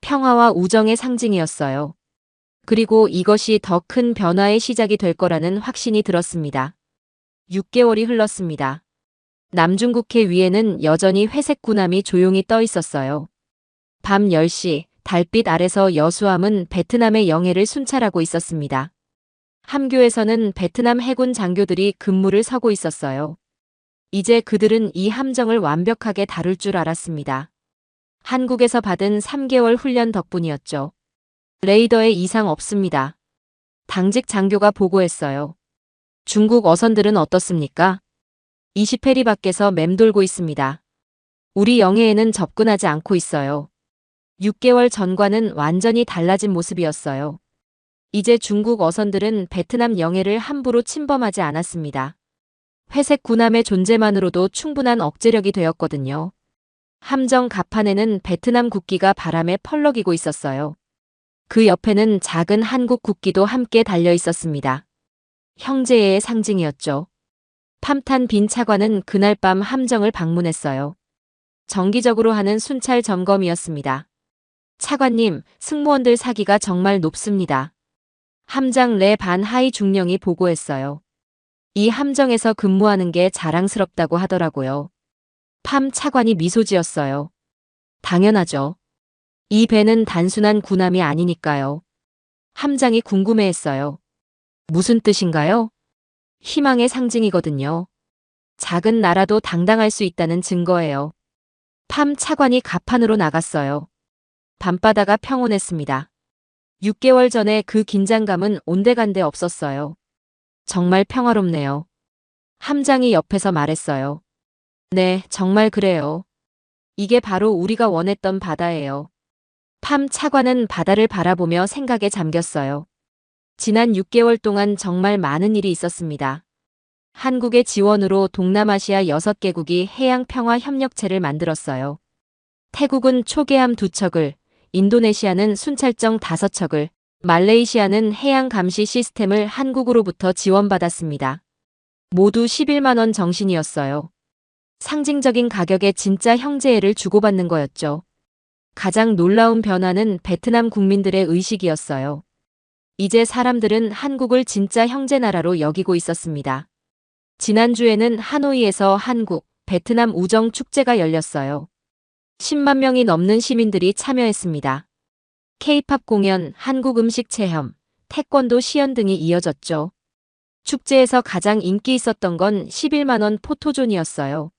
[SPEAKER 4] 평화와 우정의 상징이었어요. 그리고 이것이 더 큰 변화의 시작이 될 거라는 확신이 들었습니다. 6개월이 흘렀습니다. 남중국해 위에는 여전히 회색군함이 조용히 떠 있었어요. 밤 10시 달빛 아래서 여수함은 베트남의 영해를 순찰하고 있었습니다. 함교에서는 베트남 해군 장교들이 근무를 서고 있었어요. 이제 그들은 이 함정을 완벽하게 다룰 줄 알았습니다. 한국에서 받은 3개월 훈련 덕분이었죠. 레이더에 이상 없습니다. 당직 장교가 보고했어요. 중국 어선들은 어떻습니까? 20해리 밖에서 맴돌고 있습니다. 우리 영해에는 접근하지 않고 있어요. 6개월 전과는 완전히 달라진 모습이었어요. 이제 중국 어선들은 베트남 영해를 함부로 침범하지 않았습니다. 회색 군함의 존재만으로도 충분한 억제력이 되었거든요. 함정 갑판에는 베트남 국기가 바람에 펄럭이고 있었어요. 그 옆에는 작은 한국 국기도 함께 달려 있었습니다. 형제애의 상징이었죠. 팜탄 빈 차관은 그날 밤 함정을 방문했어요. 정기적으로 하는 순찰 점검이었습니다. 차관님, 승무원들 사기가 정말 높습니다. 함장 레 반 하이 중령이 보고했어요. 이 함정에서 근무하는 게 자랑스럽다고 하더라고요. 팜 차관이 미소 지었어요. 당연하죠. 이 배는 단순한 군함이 아니니까요. 함장이 궁금해했어요. 무슨 뜻인가요? 희망의 상징이거든요. 작은 나라도 당당할 수 있다는 증거예요. 팜 차관이 갑판으로 나갔어요. 밤바다가 평온했습니다. 6개월 전에 그 긴장감은 온데간데 없었어요. 정말 평화롭네요. 함장이 옆에서 말했어요. 네, 정말 그래요. 이게 바로 우리가 원했던 바다예요. 팜 차관은 바다를 바라보며 생각에 잠겼어요. 지난 6개월 동안 정말 많은 일이 있었습니다. 한국의 지원으로 동남아시아 6개국이 해양평화협력체를 만들었어요. 태국은 초계함 2척을, 인도네시아는 순찰정 5척을, 말레이시아는 해양감시 시스템을 한국으로부터 지원받았습니다. 모두 11만 원 정신이었어요. 상징적인 가격에 진짜 형제애를 주고받는 거였죠. 가장 놀라운 변화는 베트남 국민들의 의식이었어요. 이제 사람들은 한국을 진짜 형제나라로 여기고 있었습니다. 지난주에는 하노이에서 한국, 베트남 우정 축제가 열렸어요. 10만 명이 넘는 시민들이 참여했습니다. K-팝 공연, 한국 음식 체험, 태권도 시연 등이 이어졌죠. 축제에서 가장 인기 있었던 건 11만 원 포토존이었어요.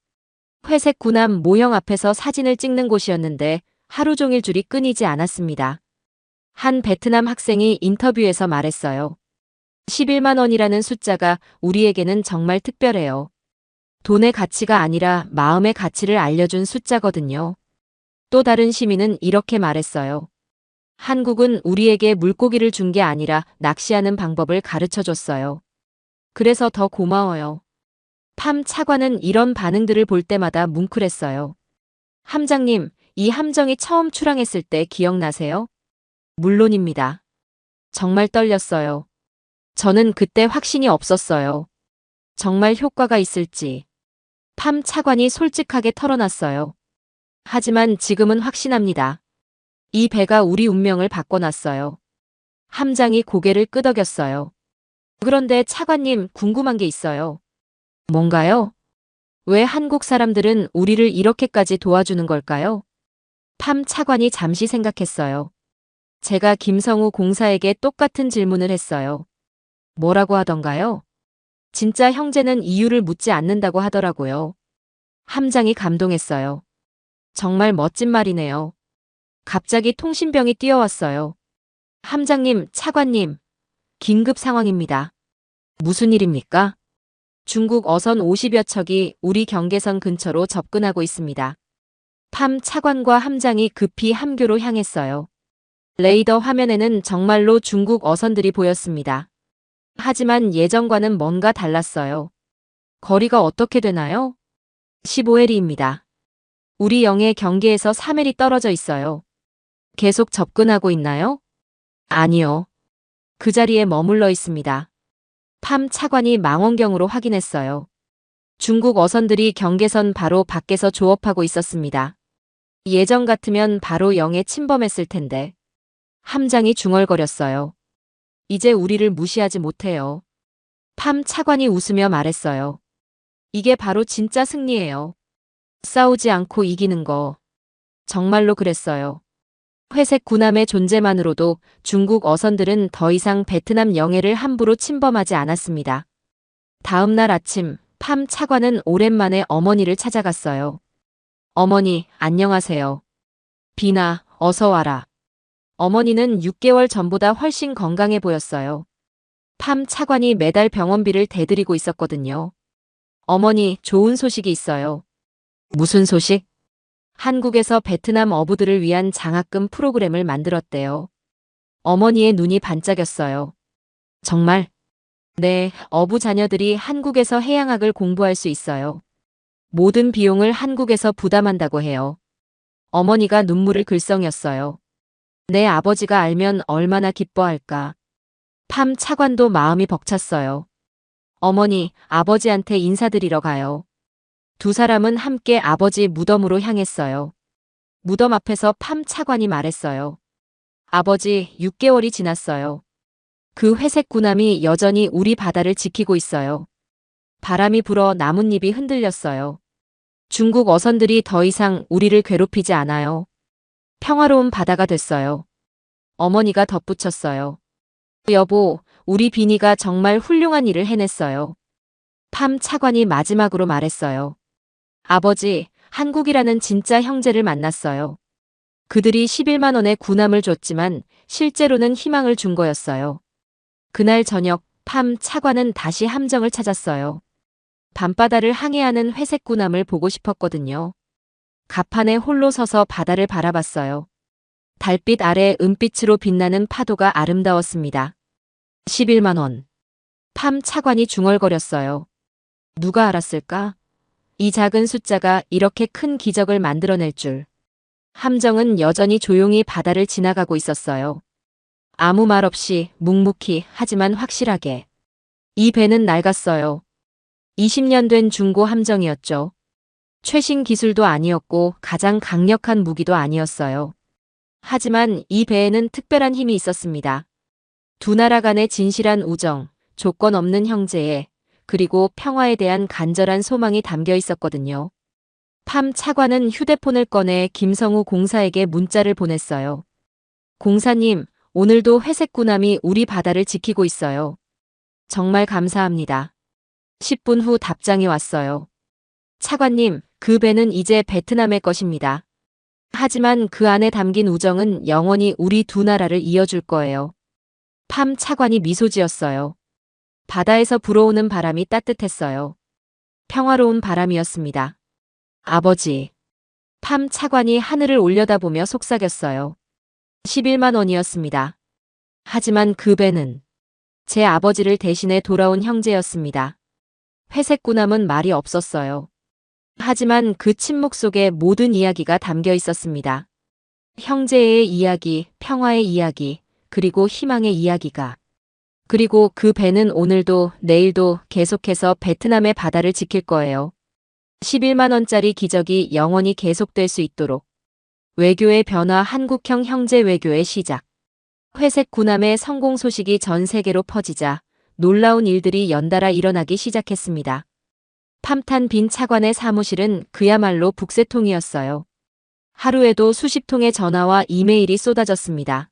[SPEAKER 4] 회색 군함 모형 앞에서 사진을 찍는 곳이었는데 하루 종일 줄이 끊이지 않았습니다. 한 베트남 학생이 인터뷰에서 말했어요. 11만 원이라는 숫자가 우리에게는 정말 특별해요. 돈의 가치가 아니라 마음의 가치를 알려준 숫자거든요. 또 다른 시민은 이렇게 말했어요. 한국은 우리에게 물고기를 준 게 아니라 낚시하는 방법을 가르쳐 줬어요. 그래서 더 고마워요. 팜 차관은 이런 반응들을 볼 때마다 뭉클했어요. 함장님, 이 함정이 처음 출항했을 때 기억나세요? 물론입니다. 정말 떨렸어요. 저는 그때 확신이 없었어요. 정말 효과가 있을지. 팜 차관이 솔직하게 털어놨어요. 하지만 지금은 확신합니다. 이 배가 우리 운명을 바꿔놨어요. 함장이 고개를 끄덕였어요. 그런데 차관님, 궁금한 게 있어요. 뭔가요? 왜 한국 사람들은 우리를 이렇게까지 도와주는 걸까요? 팜 차관이 잠시 생각했어요. 제가 김성우 공사에게 똑같은 질문을 했어요. 뭐라고 하던가요? 진짜 형제는 이유를 묻지 않는다고 하더라고요. 함장이 감동했어요. 정말 멋진 말이네요. 갑자기 통신병이 뛰어왔어요. 함장님, 차관님, 긴급 상황입니다. 무슨 일입니까? 중국 어선 50여 척이 우리 경계선 근처로 접근하고 있습니다. 팜 차관과 함장이 급히 함교로 향했어요. 레이더 화면에는 정말로 중국 어선들이 보였습니다. 하지만 예전과는 뭔가 달랐어요. 거리가 어떻게 되나요? 15해리입니다. 우리 영해 경계에서 3해리 떨어져 있어요. 계속 접근하고 있나요? 아니요. 그 자리에 머물러 있습니다. 팜 차관이 망원경으로 확인했어요. 중국 어선들이 경계선 바로 밖에서 조업하고 있었습니다. 예전 같으면 바로 영해 침범했을 텐데. 함장이 중얼거렸어요. 이제 우리를 무시하지 못해요. 팜 차관이 웃으며 말했어요. 이게 바로 진짜 승리예요. 싸우지 않고 이기는 거. 정말로 그랬어요. 회색 군함의 존재만으로도 중국 어선들은 더 이상 베트남 영해를 함부로 침범하지 않았습니다. 다음 날 아침, 팜 차관은 오랜만에 어머니를 찾아갔어요. 어머니, 안녕하세요. 비나, 어서 와라. 어머니는 6개월 전보다 훨씬 건강해 보였어요. 팜 차관이 매달 병원비를 대드리고 있었거든요. 어머니, 좋은 소식이 있어요. 무슨 소식? 한국에서 베트남 어부들을 위한 장학금 프로그램을 만들었대요. 어머니의 눈이 반짝였어요. 정말? 네, 어부 자녀들이 한국에서 해양학을 공부할 수 있어요. 모든 비용을 한국에서 부담한다고 해요. 어머니가 눈물을 글썽였어요. 내 아버지가 알면 얼마나 기뻐할까. 팜 차관도 마음이 벅찼어요. 어머니, 아버지한테 인사드리러 가요. 두 사람은 함께 아버지 무덤으로 향했어요. 무덤 앞에서 팜 차관이 말했어요. 아버지, 6개월이 지났어요. 그 회색 군함이 여전히 우리 바다를 지키고 있어요. 바람이 불어 나뭇잎이 흔들렸어요. 중국 어선들이 더 이상 우리를 괴롭히지 않아요. 평화로운 바다가 됐어요. 어머니가 덧붙였어요. 여보, 우리 비니가 정말 훌륭한 일을 해냈어요. 팜 차관이 마지막으로 말했어요. 아버지, 한국이라는 진짜 형제를 만났어요. 그들이 11만 원의 군함을 줬지만 실제로는 희망을 준 거였어요. 그날 저녁, 팜 차관은 다시 함정을 찾았어요. 밤바다를 항해하는 회색 군함을 보고 싶었거든요. 갑판에 홀로 서서 바다를 바라봤어요. 달빛 아래 은빛으로 빛나는 파도가 아름다웠습니다. 11만 원. 팜 차관이 중얼거렸어요. 누가 알았을까? 이 작은 숫자가 이렇게 큰 기적을 만들어낼 줄. 함정은 여전히 조용히 바다를 지나가고 있었어요. 아무 말 없이 묵묵히 하지만 확실하게. 이 배는 낡았어요. 20년 된 중고 함정이었죠. 최신 기술도 아니었고 가장 강력한 무기도 아니었어요. 하지만 이 배에는 특별한 힘이 있었습니다. 두 나라 간의 진실한 우정, 조건 없는 형제애, 그리고 평화에 대한 간절한 소망이 담겨 있었거든요. 팜 차관은 휴대폰을 꺼내 김성우 공사에게 문자를 보냈어요. 공사님, 오늘도 회색 군함이 우리 바다를 지키고 있어요. 정말 감사합니다. 10분 후 답장이 왔어요. 차관님, 그 배는 이제 베트남의 것입니다. 하지만 그 안에 담긴 우정은 영원히 우리 두 나라를 이어줄 거예요. 팜 차관이 미소 지었어요. 바다에서 불어오는 바람이 따뜻했어요. 평화로운 바람이었습니다. 아버지. 팜 차관이 하늘을 올려다보며 속삭였어요. 11만 원이었습니다. 하지만 그 배는 제 아버지를 대신해 돌아온 형제였습니다. 회색 군함은 말이 없었어요. 하지만 그 침묵 속에 모든 이야기가 담겨 있었습니다. 형제의 이야기, 평화의 이야기, 그리고 희망의 이야기가. 그리고 그 배는 오늘도 내일도 계속해서 베트남의 바다를 지킬 거예요. 11만 원짜리 기적이 영원히 계속될 수 있도록. 외교의 변화, 한국형 형제 외교의 시작. 회색 군함의 성공 소식이 전 세계로 퍼지자 놀라운 일들이 연달아 일어나기 시작했습니다. 팜탄 빈 차관의 사무실은 그야말로 북새통이었어요. 하루에도 수십 통의 전화와 이메일이 쏟아졌습니다.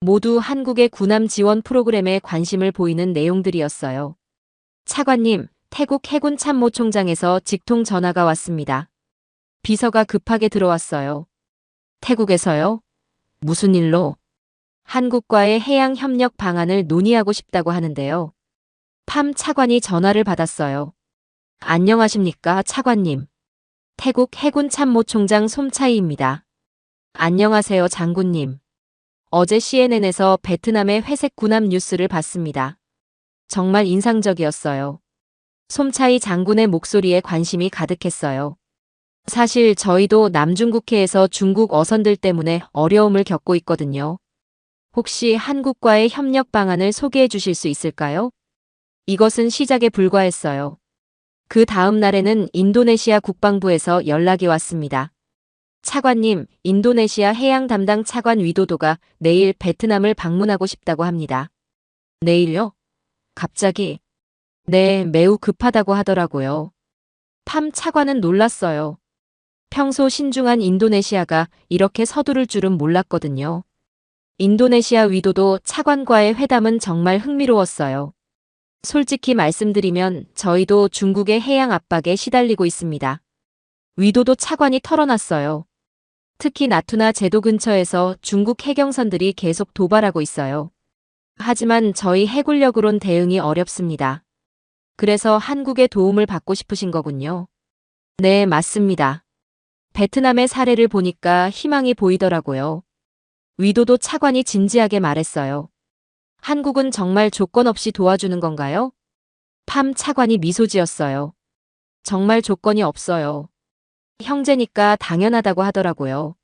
[SPEAKER 4] 모두 한국의 군함 지원 프로그램에 관심을 보이는 내용들이었어요. 차관님, 태국 해군 참모총장에서 직통 전화가 왔습니다. 비서가 급하게 들어왔어요. 태국에서요? 무슨 일로? 한국과의 해양 협력 방안을 논의하고 싶다고 하는데요. 팜 차관이 전화를 받았어요. 안녕하십니까, 차관님. 태국 해군 참모총장 솜차이입니다. 안녕하세요, 장군님. 어제 CNN에서 베트남의 회색 군함 뉴스를 봤습니다. 정말 인상적이었어요. 솜차이 장군의 목소리에 관심이 가득했어요. 사실 저희도 남중국해에서 중국 어선들 때문에 어려움을 겪고 있거든요. 혹시 한국과의 협력 방안을 소개해 주실 수 있을까요? 이것은 시작에 불과했어요. 그 다음 날에는 인도네시아 국방부에서 연락이 왔습니다. 차관님, 인도네시아 해양 담당 차관 위도도가 내일 베트남을 방문하고 싶다고 합니다. 내일요? 갑자기? 네, 매우 급하다고 하더라고요. 팜 차관은 놀랐어요. 평소 신중한 인도네시아가 이렇게 서두를 줄은 몰랐거든요. 인도네시아 위도도 차관과의 회담은 정말 흥미로웠어요. 솔직히 말씀드리면 저희도 중국의 해양 압박에 시달리고 있습니다. 위도도 차관이 털어놨어요. 특히 나투나 제도 근처에서 중국 해경선들이 계속 도발하고 있어요. 하지만 저희 해군력으론 대응이 어렵습니다. 그래서 한국의 도움을 받고 싶으신 거군요. 네, 맞습니다. 베트남의 사례를 보니까 희망이 보이더라고요. 위도도 차관이 진지하게 말했어요. 한국은 정말 조건 없이 도와주는 건가요? 팜 차관이 미소 지었어요. 정말 조건이 없어요. 형제니까 당연하다고 하더라고요.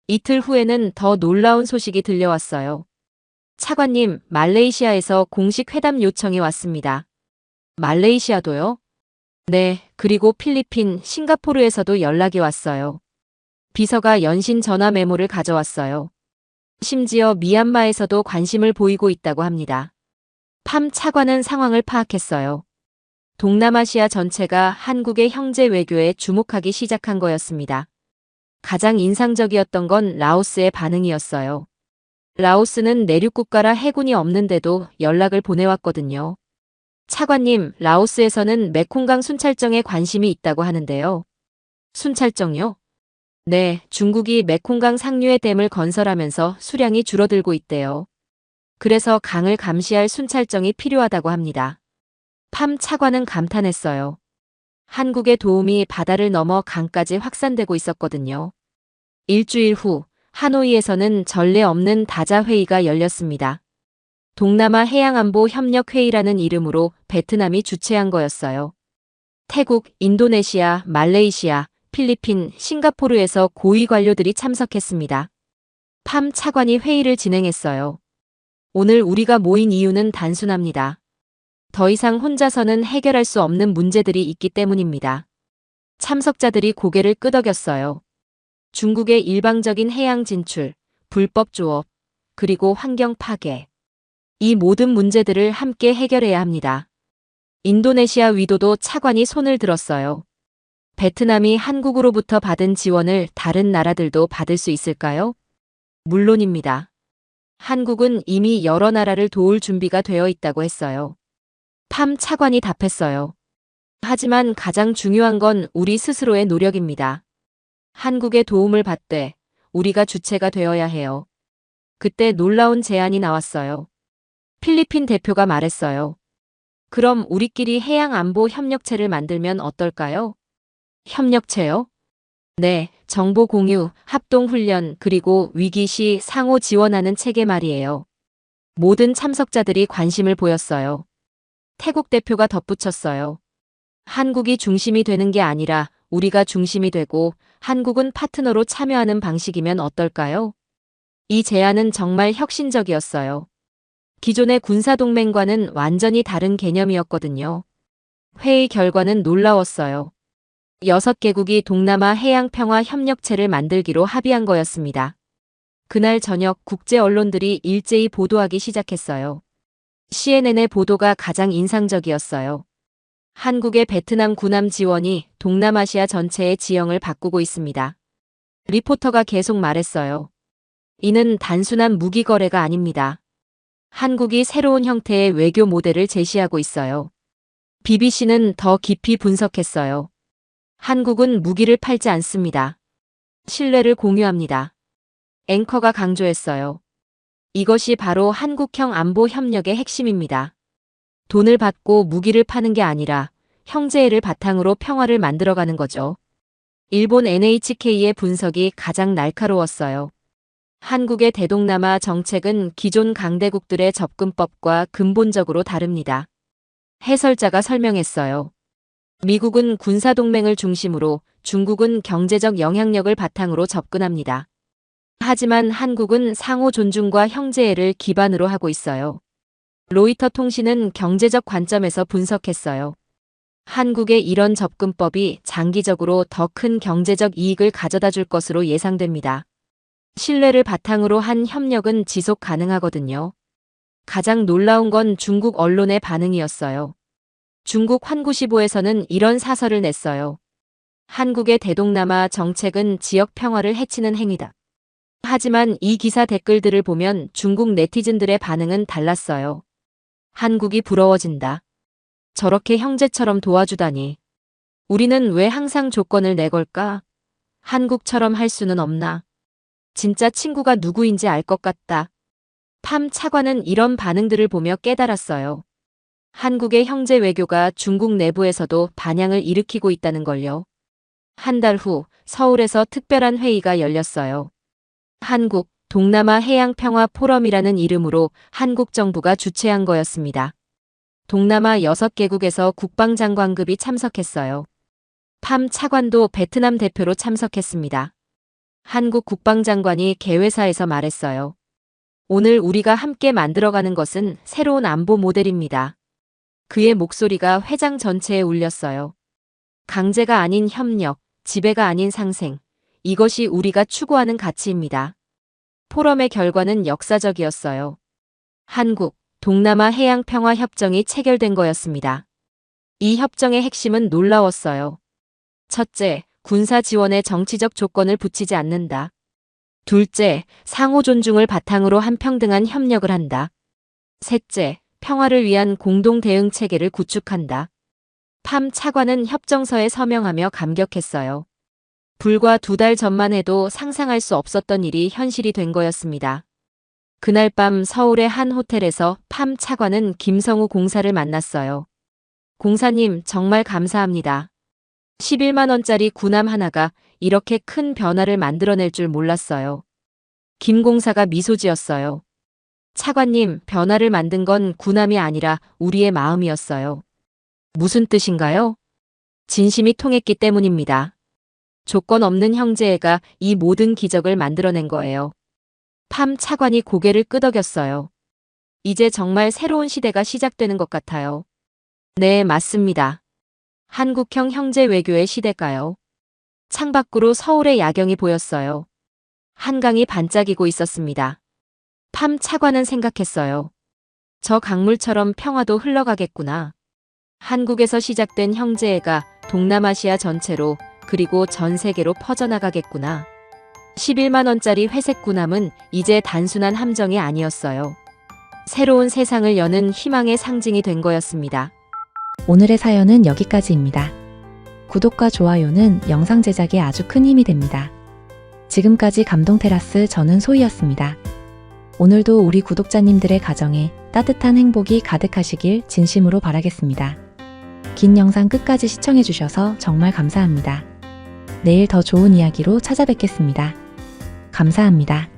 [SPEAKER 4] 이틀 후에는 더 놀라운 소식이 들려왔어요. 차관님, 말레이시아에서 공식 회담 요청이 왔습니다. 말레이시아도요? 네, 그리고 필리핀, 싱가포르에서도 연락이 왔어요. 비서가 연신 전화 메모를 가져왔어요. 심지어 미얀마에서도 관심을 보이고 있다고 합니다. 팜 차관은 상황을 파악했어요. 동남아시아 전체가 한국의 형제 외교에 주목하기 시작한 거였습니다. 가장 인상적이었던 건 라오스의 반응이었어요. 라오스는 내륙국가라 해군이 없는데도 연락을 보내왔거든요. 차관님, 라오스에서는 메콩강 순찰정에 관심이 있다고 하는데요. 순찰정요? 네, 중국이 메콩강 상류에 댐을 건설하면서 수량이 줄어들고 있대요. 그래서 강을 감시할 순찰정이 필요하다고 합니다. 팜 차관은 감탄했어요. 한국의 도움이 바다를 넘어 강까지 확산되고 있었거든요. 일주일 후 하노이에서는 전례 없는 다자 회의가 열렸습니다. 동남아 해양안보 협력회의라는 이름으로 베트남이 주최한 거였어요. 태국, 인도네시아, 말레이시아, 필리핀, 싱가포르에서 고위 관료들이 참석했습니다. 팜 차관이 회의를 진행했어요. 오늘 우리가 모인 이유는 단순합니다. 더 이상 혼자서는 해결할 수 없는 문제들이 있기 때문입니다. 참석자들이 고개를 끄덕였어요. 중국의 일방적인 해양 진출, 불법 조업, 그리고 환경 파괴. 이 모든 문제들을 함께 해결해야 합니다. 인도네시아 위도도 차관이 손을 들었어요. 베트남이 한국으로부터 받은 지원을 다른 나라들도 받을 수 있을까요? 물론입니다. 한국은 이미 여러 나라를 도울 준비가 되어 있다고 했어요. 팜 차관이 답했어요. 하지만 가장 중요한 건 우리 스스로의 노력입니다. 한국의 도움을 받되 우리가 주체가 되어야 해요. 그때 놀라운 제안이 나왔어요. 필리핀 대표가 말했어요. 그럼 우리끼리 해양안보협력체를 만들면 어떨까요? 협력체요? 네, 정보 공유, 합동훈련, 그리고 위기 시 상호 지원하는 체계 말이에요. 모든 참석자들이 관심을 보였어요. 태국 대표가 덧붙였어요. 한국이 중심이 되는 게 아니라 우리가 중심이 되고 한국은 파트너로 참여하는 방식이면 어떨까요? 이 제안은 정말 혁신적이었어요. 기존의 군사동맹과는 완전히 다른 개념이었거든요. 회의 결과는 놀라웠어요. 6개국이 동남아 해양평화협력체를 만들기로 합의한 거였습니다. 그날 저녁 국제 언론들이 일제히 보도하기 시작했어요. CNN의 보도가 가장 인상적이었어요. 한국의 베트남 군함 지원이 동남아시아 전체의 지형을 바꾸고 있습니다. 리포터가 계속 말했어요. 이는 단순한 무기 거래가 아닙니다. 한국이 새로운 형태의 외교 모델을 제시하고 있어요. BBC는 더 깊이 분석했어요. 한국은 무기를 팔지 않습니다. 신뢰를 공유합니다. 앵커가 강조했어요. 이것이 바로 한국형 안보 협력의 핵심입니다. 돈을 받고 무기를 파는 게 아니라 형제애를 바탕으로 평화를 만들어가는 거죠. 일본 NHK의 분석이 가장 날카로웠어요. 한국의 대동남아 정책은 기존 강대국들의 접근법과 근본적으로 다릅니다. 해설자가 설명했어요. 미국은 군사동맹을 중심으로, 중국은 경제적 영향력을 바탕으로 접근합니다. 하지만 한국은 상호 존중과 형제애를 기반으로 하고 있어요. 로이터 통신은 경제적 관점에서 분석했어요. 한국의 이런 접근법이 장기적으로 더 큰 경제적 이익을 가져다 줄 것으로 예상됩니다. 신뢰를 바탕으로 한 협력은 지속 가능하거든요. 가장 놀라운 건 중국 언론의 반응이었어요. 중국 환구시보에서는 이런 사설을 냈어요. 한국의 대동남아 정책은 지역 평화를 해치는 행위다. 하지만 이 기사 댓글들을 보면 중국 네티즌들의 반응은 달랐어요. 한국이 부러워진다. 저렇게 형제처럼 도와주다니. 우리는 왜 항상 조건을 내걸까? 한국처럼 할 수는 없나? 진짜 친구가 누구인지 알 것 같다. 팜 차관은 이런 반응들을 보며 깨달았어요. 한국의 형제 외교가 중국 내부에서도 반향을 일으키고 있다는 걸요. 한 달 후 서울에서 특별한 회의가 열렸어요. 한국 동남아 해양평화 포럼이라는 이름으로 한국 정부가 주최한 거였습니다. 동남아 6개국에서 국방장관급이 참석했어요. 팜 차관도 베트남 대표로 참석했습니다. 한국 국방장관이 개회사에서 말했어요. 오늘 우리가 함께 만들어가는 것은 새로운 안보 모델입니다. 그의 목소리가 회장 전체에 울렸어요. 강제가 아닌 협력, 지배가 아닌 상생. 이것이 우리가 추구하는 가치입니다. 포럼의 결과는 역사적이었어요. 한국, 동남아 해양평화협정이 체결된 거였습니다. 이 협정의 핵심은 놀라웠어요. 첫째, 군사 지원에 정치적 조건을 붙이지 않는다. 둘째, 상호 존중을 바탕으로 한평등한 협력을 한다. 셋째, 평화를 위한 공동 대응 체계를 구축한다. 팜 차관은 협정서에 서명하며 감격했어요. 불과 2달 전만 해도 상상할 수 없었던 일이 현실이 된 거였습니다. 그날 밤 서울의 한 호텔에서 팜 차관은 김성우 공사를 만났어요. 공사님, 정말 감사합니다. 11만 원짜리 군함 하나가 이렇게 큰 변화를 만들어낼 줄 몰랐어요. 김 공사가 미소 지었어요. 차관님, 변화를 만든 건 군함이 아니라 우리의 마음이었어요. 무슨 뜻인가요? 진심이 통했기 때문입니다. 조건 없는 형제애가 이 모든 기적을 만들어낸 거예요. 팜 차관이 고개를 끄덕였어요. 이제 정말 새로운 시대가 시작되는 것 같아요. 네, 맞습니다. 한국형 형제 외교의 시대가요. 창밖으로 서울의 야경이 보였어요. 한강이 반짝이고 있었습니다. 팜 차관은 생각했어요. 저 강물처럼 평화도 흘러가겠구나. 한국에서 시작된 형제애가 동남아시아 전체로 그리고 전 세계로 퍼져나가겠구나. 11만 원짜리 회색 군함은 이제 단순한 함정이 아니었어요. 새로운 세상을 여는 희망의 상징이 된 거였습니다.
[SPEAKER 3] 오늘의 사연은 여기까지입니다. 구독과 좋아요는 영상 제작에 아주 큰 힘이 됩니다. 지금까지 감동테라스 저는 소희였습니다. 오늘도 우리 구독자님들의 가정에 따뜻한 행복이 가득하시길 진심으로 바라겠습니다. 긴 영상 끝까지 시청해주셔서 정말 감사합니다. 내일 더 좋은 이야기로 찾아뵙겠습니다. 감사합니다.